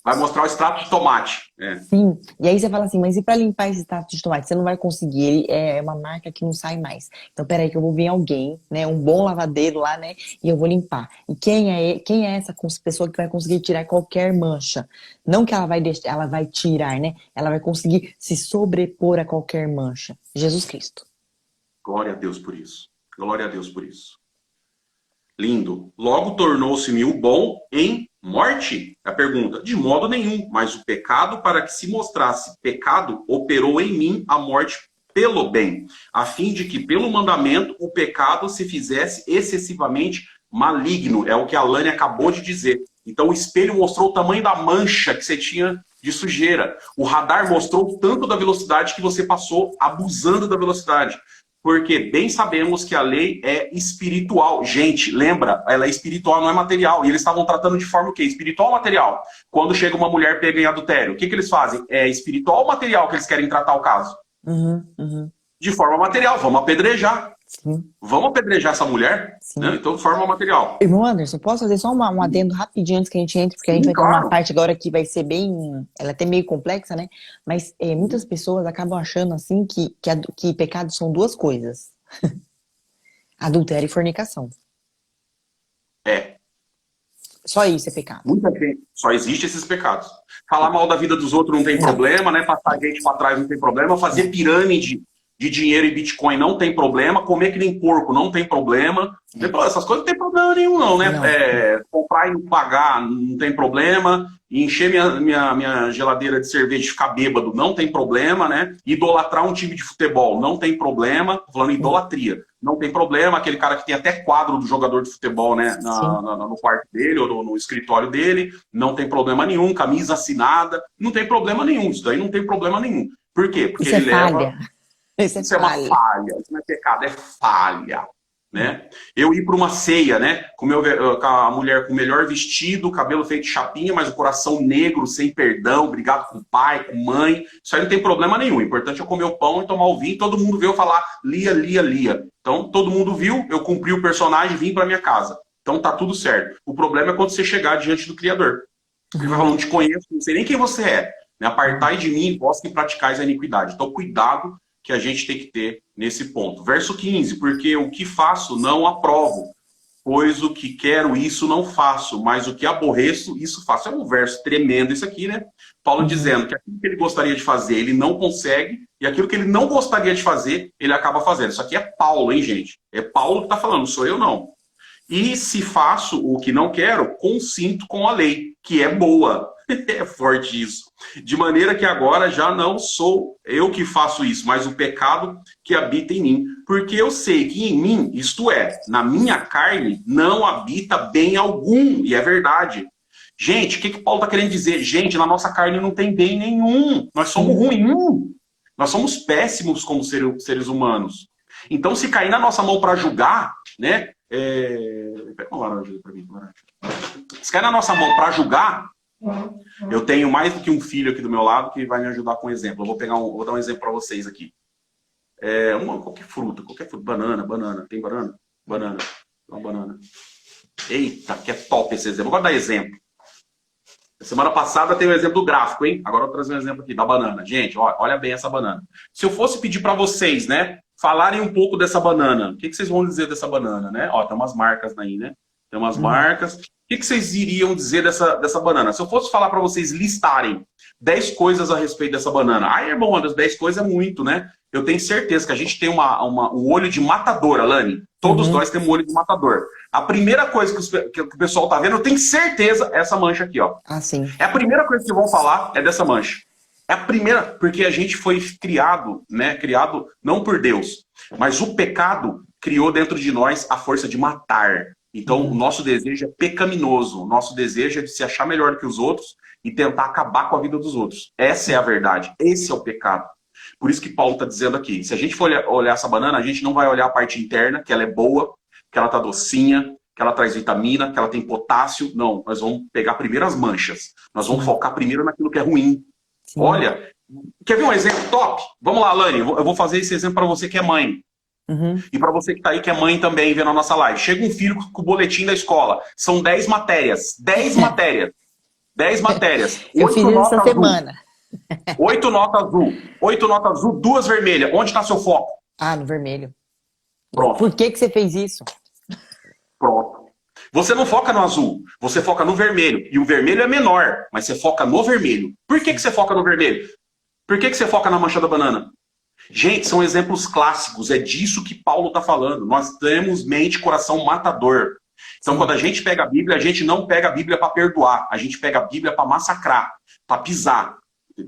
Vai mostrar o extrato de tomate. É. Sim, e aí você fala assim, mas e para limpar esse extrato de tomate? Você não vai conseguir, ele é uma marca que não sai mais. Então, peraí que eu vou vir alguém, né, um bom lavadeiro lá, né, e eu vou limpar. E quem é essa pessoa que vai conseguir tirar qualquer mancha? Não que ela vai deixar, ela vai tirar, né? Ela vai conseguir se sobrepor a qualquer mancha. Jesus Cristo. Glória a Deus por isso. Glória a Deus por isso. Lindo. Logo tornou-se-me o bom em morte? A pergunta. De modo nenhum, mas o pecado, para que se mostrasse pecado, operou em mim a morte pelo bem, a fim de que, pelo mandamento, o pecado se fizesse excessivamente maligno. É o que a Lani acabou de dizer. Então o espelho mostrou o tamanho da mancha que você tinha de sujeira. O radar mostrou o tanto da velocidade que você passou abusando da velocidade. Porque bem sabemos que a lei é espiritual. Gente, lembra? Ela é espiritual, não é material. E eles estavam tratando de forma o quê? Espiritual ou material? Quando chega uma mulher pega em adultério, o que eles fazem? É espiritual ou material que eles querem tratar o caso? Uhum. De forma material. Vamos apedrejar. Sim, Vamos apedrejar essa mulher? Né? sim. Então, de forma material. Irmão Anderson, posso fazer só um adendo rapidinho antes que a gente entre, porque a gente Sim, vai ter uma claro. parte agora que vai ser bem, ela é até meio complexa, né? Mas muitas pessoas acabam achando assim que pecados são duas coisas: adultério e fornicação. É. Só isso é pecado. Muita gente. Só existe esses pecados. Falar mal da vida dos outros não tem Não, problema, né? Passar gente para trás não tem problema. Fazer não. pirâmide de dinheiro e Bitcoin não tem problema. Comer que nem porco não tem problema. Essas coisas não tem problema nenhum, não, né? Não. Comprar e não pagar não tem problema. Encher minha geladeira de cerveja e ficar bêbado não tem problema, né? Idolatrar um time de futebol não tem problema. Tô falando em idolatria. Não tem problema. Aquele cara que tem até quadro do jogador de futebol, né? Sim. No quarto dele ou no escritório dele. Não tem problema nenhum. Camisa assinada. Não tem problema nenhum. Isso daí não tem problema nenhum. Por quê? Porque Isso é ele leva... falha. Isso é Isso é uma falha. falha, isso não é pecado, é falha. Né? Eu ir para uma ceia, né? Com a mulher com o melhor vestido, cabelo feito de chapinha, mas o coração negro, sem perdão, brigado com o pai, com mãe. Isso aí não tem problema nenhum. O importante é comer o pão e tomar o vinho. Todo mundo veio falar Lia, Lia, Lia. Então todo mundo viu, eu cumpri o personagem e vim para minha casa. Então tá tudo certo. O problema é quando você chegar diante do Criador. Ele vai falar, não te conheço, não sei nem quem você é. Né? Apartai de mim, vós que praticais a iniquidade. Então cuidado que a gente tem que ter nesse ponto. Verso 15, porque o que faço não aprovo, pois o que quero isso não faço, mas o que aborreço isso faço. É um verso tremendo isso aqui, né? Paulo dizendo que aquilo que ele gostaria de fazer, ele não consegue, e aquilo que ele não gostaria de fazer, ele acaba fazendo. Isso aqui é Paulo, hein, gente? É Paulo que está falando, não sou eu, não. E se faço o que não quero, consinto com a lei, que é boa. É forte isso. De maneira que agora já não sou eu que faço isso, mas o pecado que habita em mim. Porque eu sei que em mim, isto é, na minha carne, não habita bem algum. E é verdade. Gente, o que Paulo está querendo dizer? Gente, na nossa carne não tem bem nenhum. Nós somos ruins. Nós somos péssimos como seres humanos. Então, se cair na nossa mão para julgar, né? Pega uma laranja para mim. Se cair na nossa mão para julgar, eu tenho mais do que um filho aqui do meu lado que vai me ajudar com um exemplo. Eu vou dar um exemplo para vocês aqui. Qualquer fruta. Banana. Tem banana? Banana. Uma banana. Eita, que é top esse exemplo. Eu gosto de dar exemplo. Semana passada tem o exemplo do gráfico, hein? Agora eu vou trazer um exemplo aqui da banana. Gente, olha bem essa banana. Se eu fosse pedir para vocês, né, falarem um pouco dessa banana, o que vocês vão dizer dessa banana, né? Ó, tem umas marcas aí, né? Tem umas marcas. O que vocês iriam dizer dessa banana? Se eu fosse falar para vocês listarem 10 coisas a respeito dessa banana. Ah, irmão, das 10 coisas é muito, né? Eu tenho certeza que a gente tem um olho de matador, Alane. Todos nós temos um olho de matador. A primeira coisa que o pessoal tá vendo, eu tenho certeza, é essa mancha aqui, ó. Ah, sim. É a primeira coisa que vão falar, é dessa mancha. É a primeira, porque a gente foi criado, né? Criado não por Deus, mas o pecado criou dentro de nós a força de matar. Então, o nosso desejo é pecaminoso. O nosso desejo é de se achar melhor que os outros e tentar acabar com a vida dos outros. Essa é a verdade. Esse é o pecado. Por isso que Paulo está dizendo aqui. Se a gente for olhar essa banana, a gente não vai olhar a parte interna, que ela é boa, que ela está docinha, que ela traz vitamina, que ela tem potássio. Não, nós vamos pegar primeiro as manchas. Nós vamos focar primeiro naquilo que é ruim. Sim. Olha, quer ver um exemplo top? Vamos lá, Lani, eu vou fazer esse exemplo para você que é mãe. E para você que está aí, que é mãe também, vendo a nossa live. Chega um filho com o boletim da escola. São 10 matérias. 10 matérias. 10 matérias. Eu fiz isso essa semana. 8 notas azul. 8 notas azul, 2 vermelhas. Onde está seu foco? Ah, no vermelho. Pronto. Por que você fez isso? Pronto. Você não foca no azul, você foca no vermelho. E o vermelho é menor, mas você foca no vermelho. Por que você foca no vermelho? Por que você foca na mancha da banana? Gente, são exemplos clássicos. É disso que Paulo está falando. Nós temos mente e coração matador. Então, quando a gente pega a Bíblia, a gente não pega a Bíblia para perdoar. A gente pega a Bíblia para massacrar, para pisar.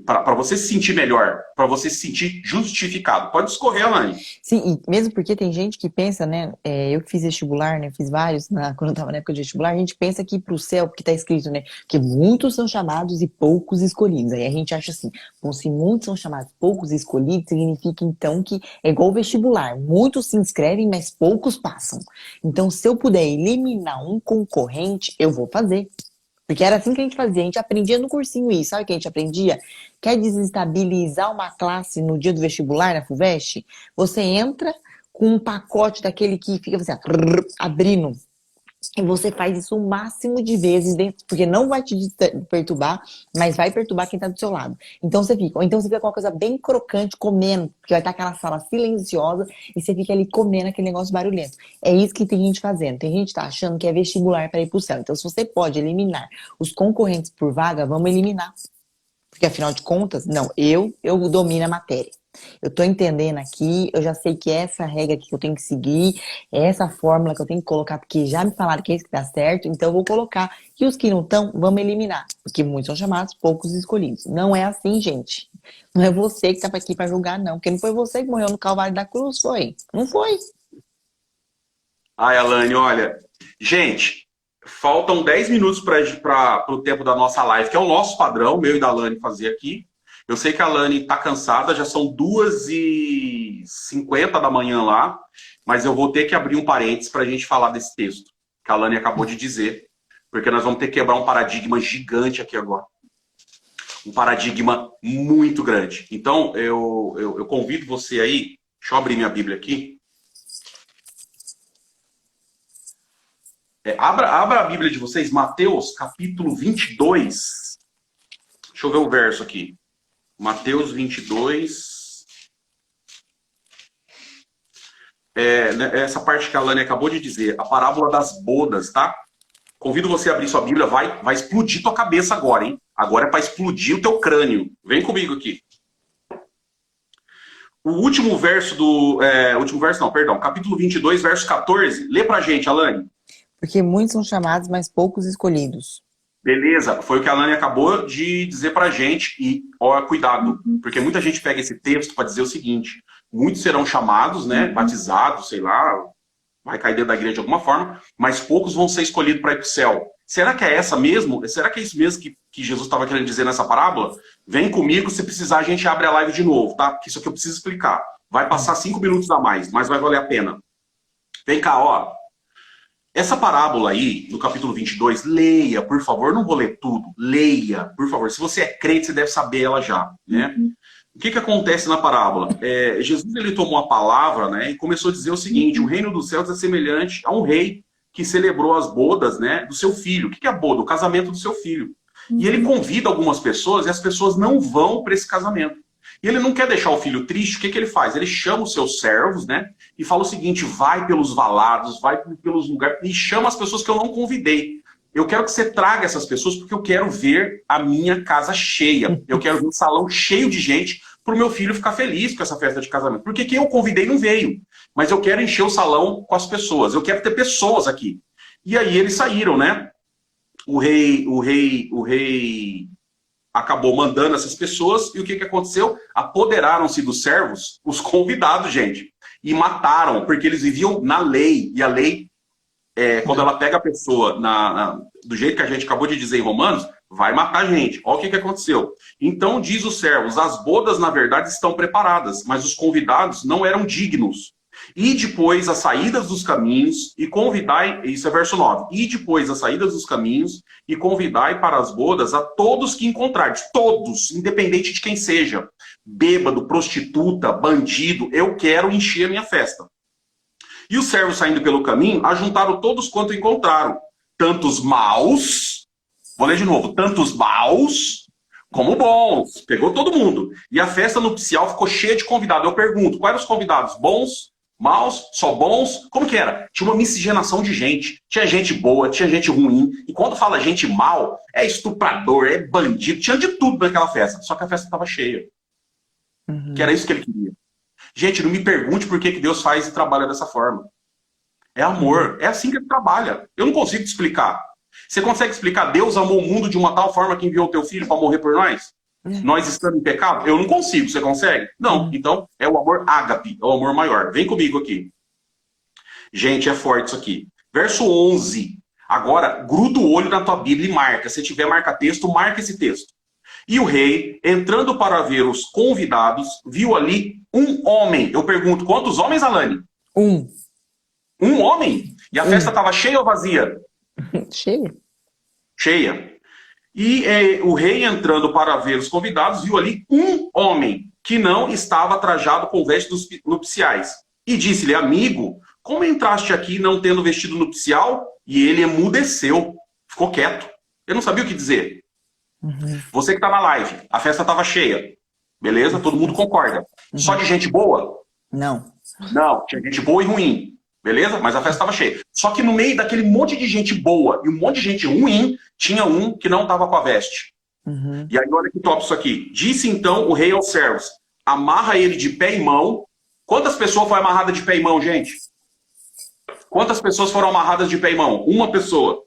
Para você se sentir melhor, para você se sentir justificado. Pode escorrer, Alane. Sim, e mesmo porque tem gente que pensa, né? Eu que fiz vestibular, né? Fiz vários quando eu estava na época de vestibular, a gente pensa que pro céu, porque tá escrito, né? Que muitos são chamados e poucos escolhidos. Aí a gente acha assim, bom, se muitos são chamados, poucos escolhidos, significa então que é igual vestibular. Muitos se inscrevem, mas poucos passam. Então, se eu puder eliminar um concorrente, eu vou fazer. Porque era assim que a gente fazia, a gente aprendia no cursinho isso, sabe o que a gente aprendia? Quer desestabilizar uma classe no dia do vestibular, na FUVEST? Você entra com um pacote daquele que fica assim, abrindo. E você faz isso o máximo de vezes, dentro, porque não vai te perturbar, mas vai perturbar quem tá do seu lado. Então você fica, ou então você fica com uma coisa bem crocante, comendo, porque vai estar aquela sala silenciosa e você fica ali comendo aquele negócio barulhento. É isso que tem gente fazendo. Tem gente que tá achando que é vestibular para ir pro céu. Então se você pode eliminar os concorrentes por vaga, vamos eliminar. Porque afinal de contas, não, eu domino a matéria. Eu tô entendendo aqui, eu já sei que é essa regra que eu tenho que seguir, é essa fórmula que eu tenho que colocar, porque já me falaram que é isso que dá certo, então eu vou colocar. E os que não estão, vamos eliminar. Porque muitos são chamados, poucos escolhidos. Não é assim, gente. Não é você que tá aqui pra julgar, não. Porque não foi você que morreu no Calvário da Cruz, foi? Não foi. Ai, Alane, olha. Gente, faltam 10 minutos para o tempo da nossa live, que é o nosso padrão, meu e da Alane fazer aqui. Eu sei que a Alane está cansada, já são 2h50 da manhã lá, mas eu vou ter que abrir um parênteses para a gente falar desse texto que a Alane acabou de dizer, porque nós vamos ter que quebrar um paradigma gigante aqui agora. Um paradigma muito grande. Então, eu convido você aí, deixa eu abrir minha Bíblia aqui. Abra a Bíblia de vocês, Mateus capítulo 22. Deixa eu ver o verso aqui. Mateus 22. Essa parte que a Alane acabou de dizer, a parábola das bodas, tá? Convido você a abrir sua Bíblia, vai explodir tua cabeça agora, hein? Agora é para explodir o teu crânio. Vem comigo aqui. O último verso capítulo 22, verso 14. Lê pra gente, Alane. Porque muitos são chamados, mas poucos escolhidos. Beleza, foi o que a Alane acabou de dizer pra gente. E, ó, cuidado, porque muita gente pega esse texto para dizer o seguinte: muitos serão chamados, né, batizados, sei lá, vai cair dentro da igreja de alguma forma, mas poucos vão ser escolhidos para ir pro céu. Será que é essa mesmo? Será que é isso mesmo que Jesus estava querendo dizer nessa parábola? Vem comigo, se precisar a gente abre a live de novo, tá? Porque isso aqui eu preciso explicar. Vai passar 5 minutos a mais, mas vai valer a pena. Vem cá, ó. Essa parábola aí, no capítulo 22, leia, por favor, não vou ler tudo, leia, por favor. Se você é crente, você deve saber ela já, né? O que acontece na parábola? Jesus, ele tomou a palavra, né, e começou a dizer o seguinte: o reino dos céus é semelhante a um rei que celebrou as bodas, né, do seu filho. O que é a boda? O casamento do seu filho. E ele convida algumas pessoas e as pessoas não vão para esse casamento. E ele não quer deixar o filho triste, o que ele faz? Ele chama os seus servos, né? E fala o seguinte: vai pelos valados, vai pelos lugares, e chama as pessoas que eu não convidei. Eu quero que você traga essas pessoas porque eu quero ver a minha casa cheia. Eu quero ver um salão cheio de gente para o meu filho ficar feliz com essa festa de casamento. Porque quem eu convidei não veio. Mas eu quero encher o salão com as pessoas. Eu quero ter pessoas aqui. E aí eles saíram, né? O rei acabou mandando essas pessoas, e o que aconteceu? Apoderaram-se dos servos, os convidados, gente, e mataram, porque eles viviam na lei, e a lei quando ela pega a pessoa do jeito que a gente acabou de dizer em Romanos, vai matar a gente. Olha o que aconteceu. Então diz os servos, as bodas na verdade estão preparadas, mas os convidados não eram dignos. E depois as saídas dos caminhos e convidai, isso é verso 9, e depois as saídas dos caminhos e convidai para as bodas a todos que encontrardes, todos, independente de quem seja, bêbado, prostituta, bandido, eu quero encher a minha festa. E os servos saindo pelo caminho, ajuntaram todos quanto encontraram, tantos maus, vou ler de novo, tantos maus como bons, pegou todo mundo. E a festa nupcial ficou cheia de convidados. Eu pergunto, quais eram os convidados? Bons? Maus? Só bons? Como que era? Tinha uma miscigenação de gente. Tinha gente boa, tinha gente ruim. E quando fala gente mal, é estuprador, é bandido. Tinha de tudo naquela festa. Só que a festa estava cheia. Que era isso que ele queria. Gente, não me pergunte por que Deus faz e trabalha dessa forma. É amor. É assim que ele trabalha. Eu não consigo te explicar. Você consegue explicar? Deus amou o mundo de uma tal forma que enviou o teu filho para morrer por nós? Nós estamos em pecado? Eu não consigo. Você consegue? Não. Então, é o amor ágape. É o amor maior. Vem comigo aqui. Gente, é forte isso aqui. Verso 11. Agora, gruda o olho na tua Bíblia e marca. Se tiver marca-texto, marca esse texto. E o rei, entrando para ver os convidados, viu ali um homem. Eu pergunto, quantos homens, Alane? Um. Um homem? E a festa estava cheia ou vazia? Cheia. Cheia. E o rei, entrando para ver os convidados, viu ali um homem que não estava trajado com vestes nupciais. E disse-lhe, amigo, como entraste aqui não tendo vestido nupcial? E ele emudeceu, ficou quieto. Eu não sabia o que dizer. Você que está na live, a festa estava cheia. Beleza? Todo mundo concorda. Só de gente boa? Não. Não, tinha gente boa e ruim. Beleza? Mas a festa estava cheia. Só que no meio daquele monte de gente boa e um monte de gente ruim, tinha um que não estava com a veste. E aí olha que top isso aqui. Disse então o rei aos servos, amarra ele de pé e mão. Quantas pessoas foram amarradas de pé e mão, gente? Quantas pessoas foram amarradas de pé e mão? Uma pessoa.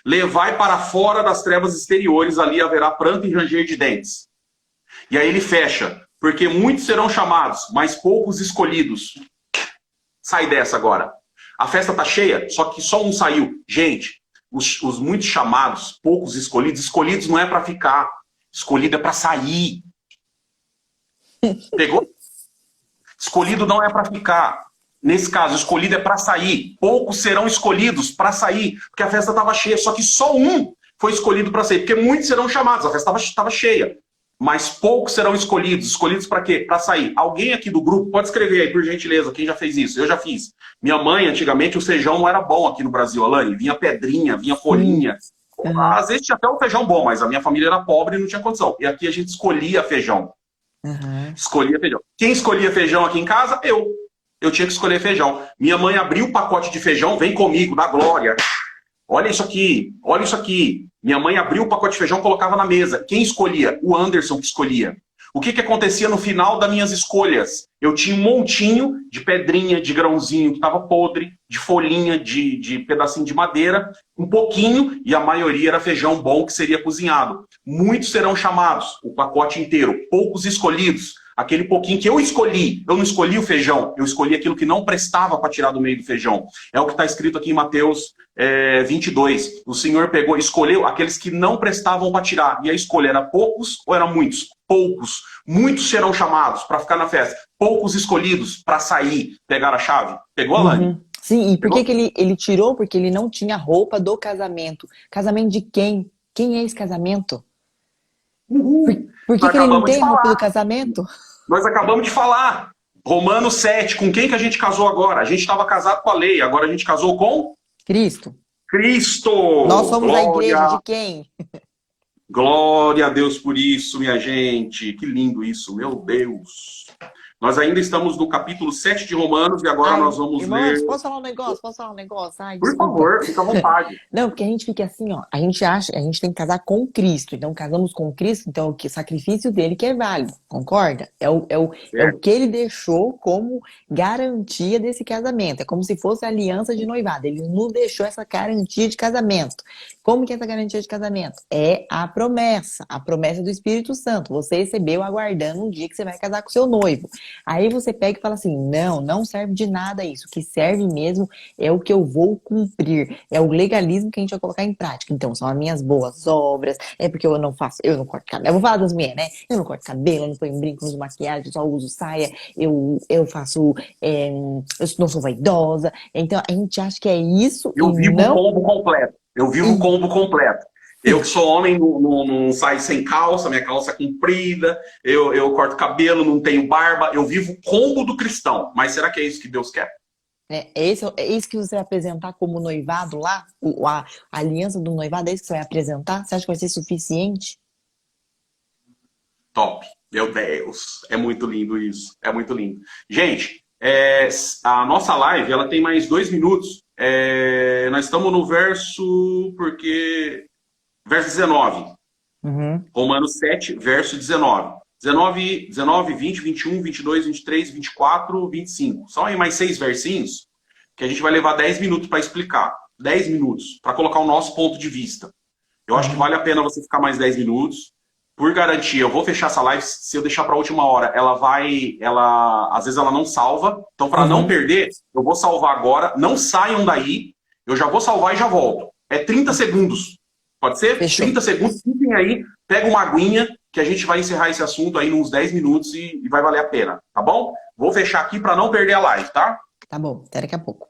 Levai para fora das trevas exteriores, ali haverá pranto e ranger de dentes. E aí ele fecha, porque muitos serão chamados, mas poucos escolhidos. Sai dessa agora. A festa tá cheia, só que só um saiu. Gente, os muitos chamados, poucos escolhidos, escolhidos não é para ficar, escolhido é para sair. Pegou? Escolhido não é para ficar. Nesse caso, escolhido é para sair. Poucos serão escolhidos para sair, porque a festa estava cheia. Só que só um foi escolhido para sair, porque muitos serão chamados. A festa estava cheia. Mas poucos serão escolhidos. Escolhidos para quê? Para sair. Alguém aqui do grupo, pode escrever aí, por gentileza, quem já fez isso? Eu já fiz. Minha mãe, antigamente, o feijão não era bom aqui no Brasil, Alane. Vinha pedrinha, vinha folhinha. Às vezes tinha até um feijão bom, mas a minha família era pobre e não tinha condição. E aqui a gente escolhia feijão. Escolhia feijão. Quem escolhia feijão aqui em casa? Eu tinha que escolher feijão. Minha mãe abriu o pacote de feijão, vem comigo, dá glória. Olha isso aqui, olha isso aqui. Minha mãe abriu o pacote de feijão e colocava na mesa. Quem escolhia? O Anderson que escolhia. O que acontecia no final das minhas escolhas? Eu tinha um montinho de pedrinha, de grãozinho que estava podre, de folhinha, de pedacinho de madeira, um pouquinho, e a maioria era feijão bom que seria cozinhado. Muitos serão chamados, o pacote inteiro. Poucos escolhidos. Aquele pouquinho que eu escolhi, eu não escolhi o feijão, eu escolhi aquilo que não prestava para tirar do meio do feijão. É o que está escrito aqui em Mateus 22. O Senhor pegou, escolheu aqueles que não prestavam para tirar. E a escolha era poucos ou eram muitos? Poucos. Muitos serão chamados para ficar na festa. Poucos escolhidos para sair, pegar a chave. Pegou, Alane? Sim, e por que ele tirou? Porque ele não tinha roupa do casamento. Casamento de quem? Quem é esse casamento? Por que ele não tem roupa do casamento? Nós acabamos de falar. Romanos 7, com quem que a gente casou agora? A gente estava casado com a lei, agora a gente casou com? Cristo. Cristo! Nós somos a igreja de quem? Glória a Deus por isso, minha gente. Que lindo isso, meu Deus. Nós ainda estamos no capítulo 7 de Romanos e agora nós vamos ler... Posso falar um negócio? Posso falar um negócio? Ai, por favor, fica à vontade. Não, porque a gente fica assim, ó. A gente acha que a gente tem que casar com Cristo. Então, casamos com Cristo, então o sacrifício dele que é válido. Concorda? É o que ele deixou como garantia desse casamento. É como se fosse a aliança de noivado. Ele nos deixou essa garantia de casamento. Como que é essa garantia de casamento? É a promessa do Espírito Santo. Você recebeu aguardando um dia que você vai casar com seu noivo. Aí você pega e fala assim, não, não serve de nada isso. O que serve mesmo é o que eu vou cumprir. É o legalismo que a gente vai colocar em prática. Então, são as minhas boas obras. É porque eu não faço, eu não corto cabelo. Eu vou falar das mulheres, né? Eu não corto cabelo, eu não ponho brinco, não uso maquiagem, só uso saia. Eu faço, eu não sou vaidosa. Então, a gente acha que é isso e Eu vivo o não... combo completo. Eu vivo o combo completo. Eu que sou homem, não saio sem calça, minha calça é comprida, eu corto cabelo, não tenho barba. Eu vivo o combo do cristão. Mas será que é isso que Deus quer? É isso que você vai apresentar como noivado lá? A aliança do noivado, é isso que você vai apresentar? Você acha que vai ser suficiente? Top. Meu Deus. É muito lindo isso. É muito lindo. Gente, a nossa live ela tem mais 2 minutos. Nós estamos no verso, verso 19. Uhum. Romanos 7, verso 19. 19, 20, 21, 22, 23, 24, 25. Só aí mais 6 versinhos que a gente vai levar 10 minutos para explicar. 10 minutos para colocar o nosso ponto de vista. Eu acho que Uhum. vale a pena você ficar mais 10 minutos. Por garantia, eu vou fechar essa live. Se eu deixar para a última hora, às vezes ela não salva. Então, para não Uhum. perder, eu vou salvar agora. Não saiam daí. Eu já vou salvar e já volto. É 30 segundos. Pode ser? Fechou. 30 segundos. Fiquem aí, pega uma aguinha, que a gente vai encerrar esse assunto aí nos 10 minutos e vai valer a pena. Tá bom? Vou fechar aqui para não perder a live, tá? Tá bom, até daqui a pouco.